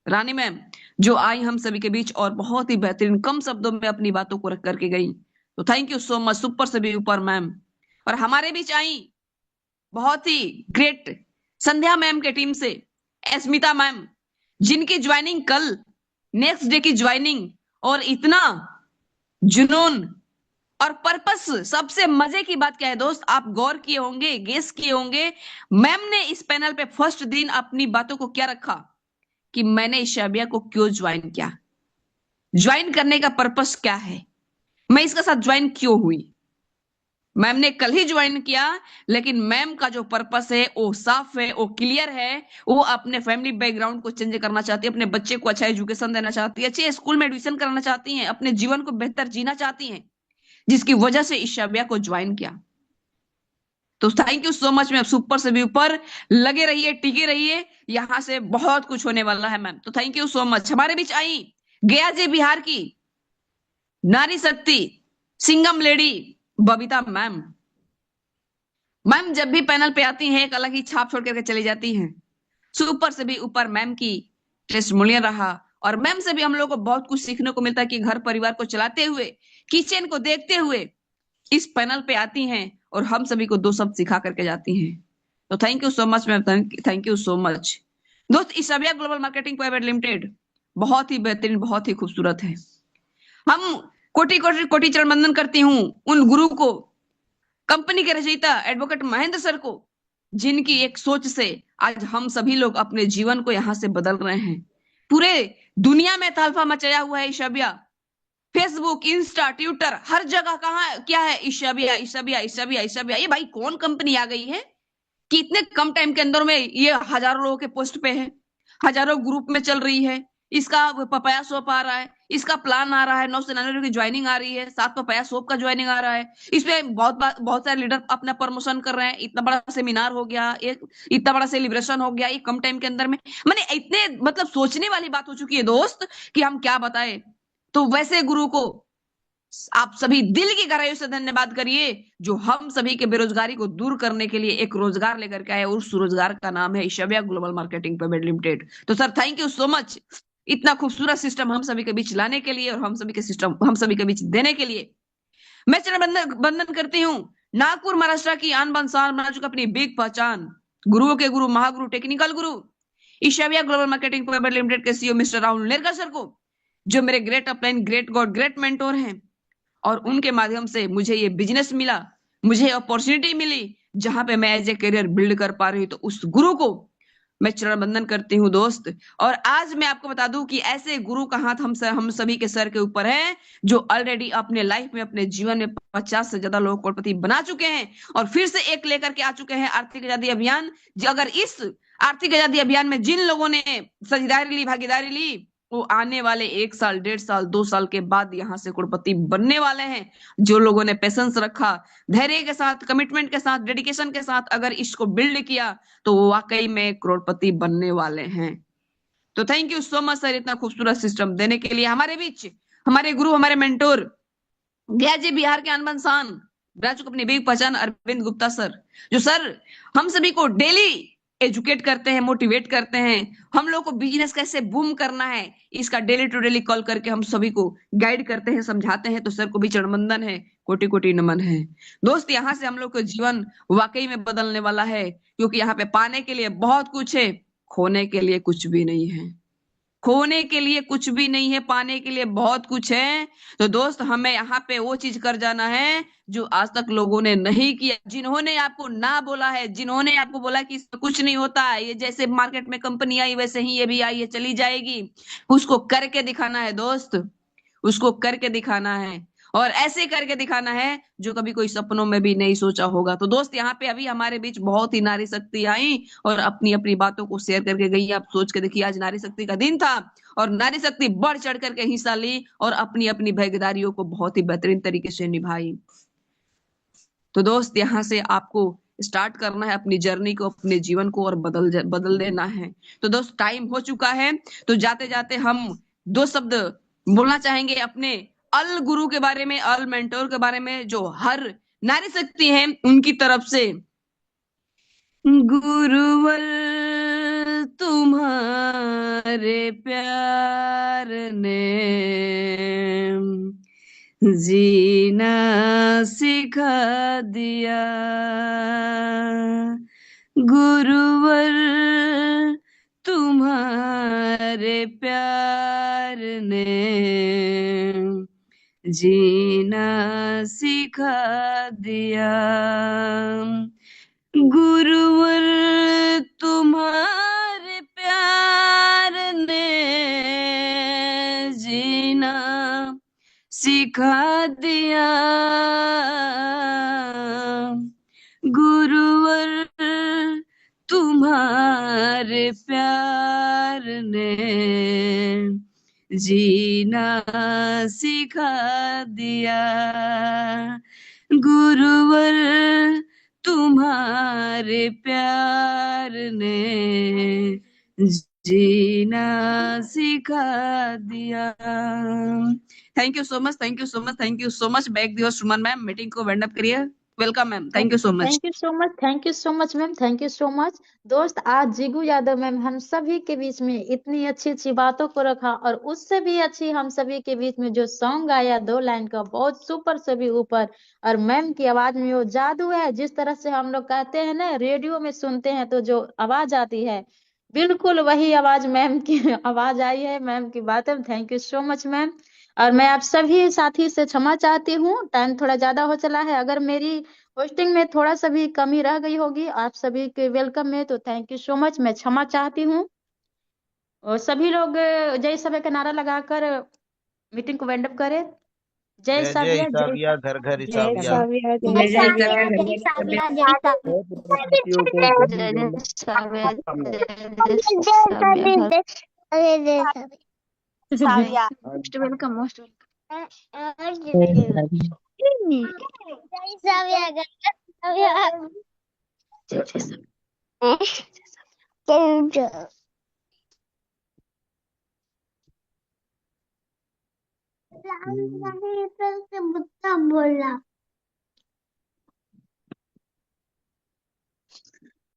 रानी मैम जो आई हम सभी के बीच और बहुत ही बेहतरीन कम शब्दों में अपनी बातों को रख करके गई। तो thank you so much, super से भी ऊपर मैम। और हमारे बीच आई बहुत ही ग्रेट संध्या मैम के टीम से स्मिता मैम, जिनकी ज्वाइनिंग कल, नेक्स्ट डे की ज्वाइनिंग, और इतना जुनून और पर्पस। सबसे मजे की बात क्या है दोस्त, आप गौर किए होंगे, गेस किए होंगे, मैम ने इस पैनल पे फर्स्ट दिन अपनी बातों को क्या रखा कि मैंने इस शबिया को क्यों ज्वाइन किया, ज्वाइन करने का पर्पस क्या है, मैं इसके साथ ज्वाइन क्यों हुई। मैम ने कल ही ज्वाइन किया, लेकिन मैम का जो पर्पस है वो साफ है, वो क्लियर है। वो अपने फैमिली बैकग्राउंड को चेंज करना चाहती है, अपने बच्चे को अच्छा एजुकेशन देना चाहती है, अच्छे स्कूल में एडमिशन कराना चाहती हैं, अपने जीवन को बेहतर जीना चाहती हैं, जिसकी वजह से इस शबिया को ज्वाइन किया। तो thank you so much ma'am, super से भी ऊपर, लगे रहिए, टिके रहिए, यहां से बहुत कुछ होने वाला है मैम। तो थैंक यू सो मच। हमारे बीच आई गया जी बिहार की नारी शक्ति Singham lady Babita ma'am. Ma'am जब भी पैनल पे आती हैं एक अलग ही छाप छोड़ करके चली जाती हैं। सुपर से भी ऊपर मैम की टेस्टिमोनियल रहा, और मैम से भी हम लोग को बहुत कुछ सीखने को मिलता है कि घर परिवार को चलाते हुए, किचन को देखते हुए इस पैनल पे आती हैं और हम सभी को दो शब्द सिखा करके जाती हैं। तो thank you so much ma'am, thank you so much दोस्त। इस शबिया ग्लोबल मार्केटिंग प्राइवेट लिमिटेड बहुत ही बेहतरीन, बहुत ही खूबसूरत है। हम कोटि कोटि कोटि चरण वंदन करती हूँ उन गुरु को, कंपनी के रचयिता एडवोकेट महेंद्र सर को, जिनकी एक सोच से आज हम सभी लोग अपने जीवन को यहां से बदल रहे हैं। पूरे दुनिया में तालफा मचाया हुआ है ईशबिया, फेसबुक, इंस्टा, ट्विटर, हर जगह कहाँ क्या है, ईशबिया ईशबिया ईशबिया ईशबिया। ये भाई कौन कंपनी आ गई है कि इतने कम टाइम के अंदर में ये हजारों लोगों के पोस्ट पे है, हजारों ग्रुप में चल रही है। इसका पपाया सोप आ रहा है, इसका प्लान आ रहा है, 999 की ज्वाइनिंग आ रही है, 7 पपाया सोप का ज्वाइनिंग आ रहा है। इसमें बहुत सारे लीडर अपना प्रमोशन कर रहे हैं। इतना बड़ा सेमिनार हो गया, एक इतना बड़ा सेलिब्रेशन हो गया, ये कम टाइम के अंदर में। मैंने इतने मतलब सोचने वाली बात हो चुकी है दोस्त कि हम क्या बताएं। तो वैसे गुरु को आप सभी दिल की गहराइयों से धन्यवाद करिए, जो हम सभी के बेरोजगारी को दूर करने के लिए एक रोजगार लेकर के आए। उस रोजगार का नाम है ईशबिया ग्लोबल मार्केटिंग प्राइवेट लिमिटेड। तो sir thank you so much, इतना खूबसूरत सिस्टम हम सभी के बीच लाने के लिए और हम सभी के बीच देने के लिए। मैं चरण बंदन करती हूँ नागपुर महाराष्ट्र की आन बान शान बना चुका अपनी बिग पहचान, गुरुओं के गुरु, महागुरु, टेक्निकल गुरु, ईशबिया ग्लोबल मार्केटिंग प्राइवेट लिमिटेड के CEO mister Rahul Nerkar sir को, जो मेरे great upline, great God, great mentor हैं। और उनके माध्यम से मुझे ये बिजनेस मिला, मुझे अपॉर्चुनिटी मिली जहां पे मैं एज ए करियर बिल्ड कर पा रही हूँ। तो उस गुरु को मैं चरण बंदन करती हूँ दोस्त। और आज मैं आपको बता दूं कि ऐसे गुरु का हाथ हम सभी के सर के ऊपर है, जो ऑलरेडी अपने लाइफ में, अपने जीवन में 50 से ज्यादा लोग करोड़पति बना चुके हैं और फिर से एक लेकर के आ चुके हैं आर्थिक आजादी अभियान। अगर इस आर्थिक आजादी अभियान में जिन लोगों ने साझेदारी ली, भागीदारी ली, वो आने वाले 1 साल, 1.5 साल, 2 साल के बाद यहाँ से करोड़पति बनने वाले हैं। जो लोगों ने पेशेंस रखा, धैर्य के साथ, कमिटमेंट के साथ, डेडिकेशन के साथ अगर इसको बिल्ड किया, तो वो वाकई में करोड़पति बनने वाले हैं। तो thank you so much sir, इतना खूबसूरत सिस्टम देने के लिए। हमारे बीच हमारे गुरु, हमारे मेंटोर, गया जी बिहार के अनबन शान, अपनी बिग पहचान अरविंद गुप्ता सर, जो सर हम सभी को डेली एजुकेट करते हैं, मोटिवेट करते हैं, हम लोग को बिजनेस कैसे बूम करना है इसका डेली टू डेली कॉल करके हम सभी को गाइड करते हैं, समझाते हैं। तो सर को भी चरणवंदन है, कोटि कोटि नमन है दोस्त। यहाँ से हम लोग का जीवन वाकई में बदलने वाला है, क्योंकि यहाँ पे पाने के लिए बहुत कुछ है, खोने के लिए कुछ भी नहीं है। खोने के लिए कुछ भी नहीं है, पाने के लिए बहुत कुछ है। तो दोस्त हमें यहाँ पे वो चीज कर जाना है जो आज तक लोगों ने नहीं किया, जिन्होंने आपको ना बोला है, जिन्होंने आपको बोला कि इससे कुछ नहीं होता, ये जैसे मार्केट में कंपनी आई वैसे ही ये भी आई, ये चली जाएगी। उसको करके दिखाना है दोस्त, उसको करके दिखाना है, और ऐसे करके दिखाना है जो कभी कोई सपनों में भी नहीं सोचा होगा। तो दोस्त यहाँ पे अभी हमारे बीच बहुत ही नारी शक्ति आई और अपनी अपनी बातों को शेयर करके गई। आप सोच के देखिए, आज नारी शक्ति का दिन था और नारी शक्ति बढ़ चढ़ करके हिस्सा ली और अपनी अपनी भागीदारियों को बहुत ही बेहतरीन तरीके से निभाई। तो दोस्त यहाँ से आपको स्टार्ट करना है अपनी जर्नी को, अपने जीवन को, और बदल देना है। तो दोस्त टाइम हो चुका है, तो जाते जाते हम 2 शब्द बोलना चाहेंगे अपने अल गुरु के बारे में, अल मेंटोर के बारे में, जो हर नारी शक्ति है उनकी तरफ से। गुरुवर तुम्हारे प्यार ने जीना सिखा दिया, गुरुवर तुम्हारे प्यार ने जीना सिखा दिया, गुरुवर तुम्हारे प्यार ने जीना सिखा दिया, गुरुवर तुम्हारे प्यार ने जीना सिखा दिया, गुरुवर तुम्हारे प्यार ने जीना सिखा दिया। Thank you so much, thank you so much, thank you so much. Back दियो सुमन मैम, मीटिंग को वाइंड अप करिए। Welcome ma'am, thank you so much. Thank you so much, thank you so much ma'am, thank you so much. दोस्त, आज जीगू Yadav ma'am हम सभी के बीच में इतनी अच्छी अच्छी बातों को रखा, और उससे भी अच्छी हम सभी के बीच में जो सॉन्ग आया 2 लाइन का, बहुत सुपर से भी ऊपर। और मैम की आवाज में वो जादू है, जिस तरह से हम लोग कहते हैं ना, रेडियो में सुनते हैं तो जो आवाज आती है, बिल्कुल वही आवाज मैम की आवाज आई है। मैम की बातें, thank you so much ma'am. और मैं आप सभी साथी से क्षमा चाहती हूँ, टाइम थोड़ा ज्यादा हो चला है। अगर मेरी होस्टिंग में थोड़ा सा भी कमी रह गई होगी आप सभी के वेलकम में, तो थैंक यू सो मच, मैं क्षमा चाहती हूँ। और सभी लोग जय सभा का नारा लगाकर मीटिंग को वाइंड अप करें। जय जय जय सभा, जय हिसाबिया, घर घर जय जय हिसाबिया। सभा। साविया, जय जय जय जय साविया। सभ्य, साविया, घर जय घर सभ्य। साविया, जय साविया। बहुत प्रवासियों को जय जय जय साविया, माता। जय साविया घर। साविया। मोस्ट वेलकम, मोस्ट जय जय साविया, जय साविया। वेलकम। बोला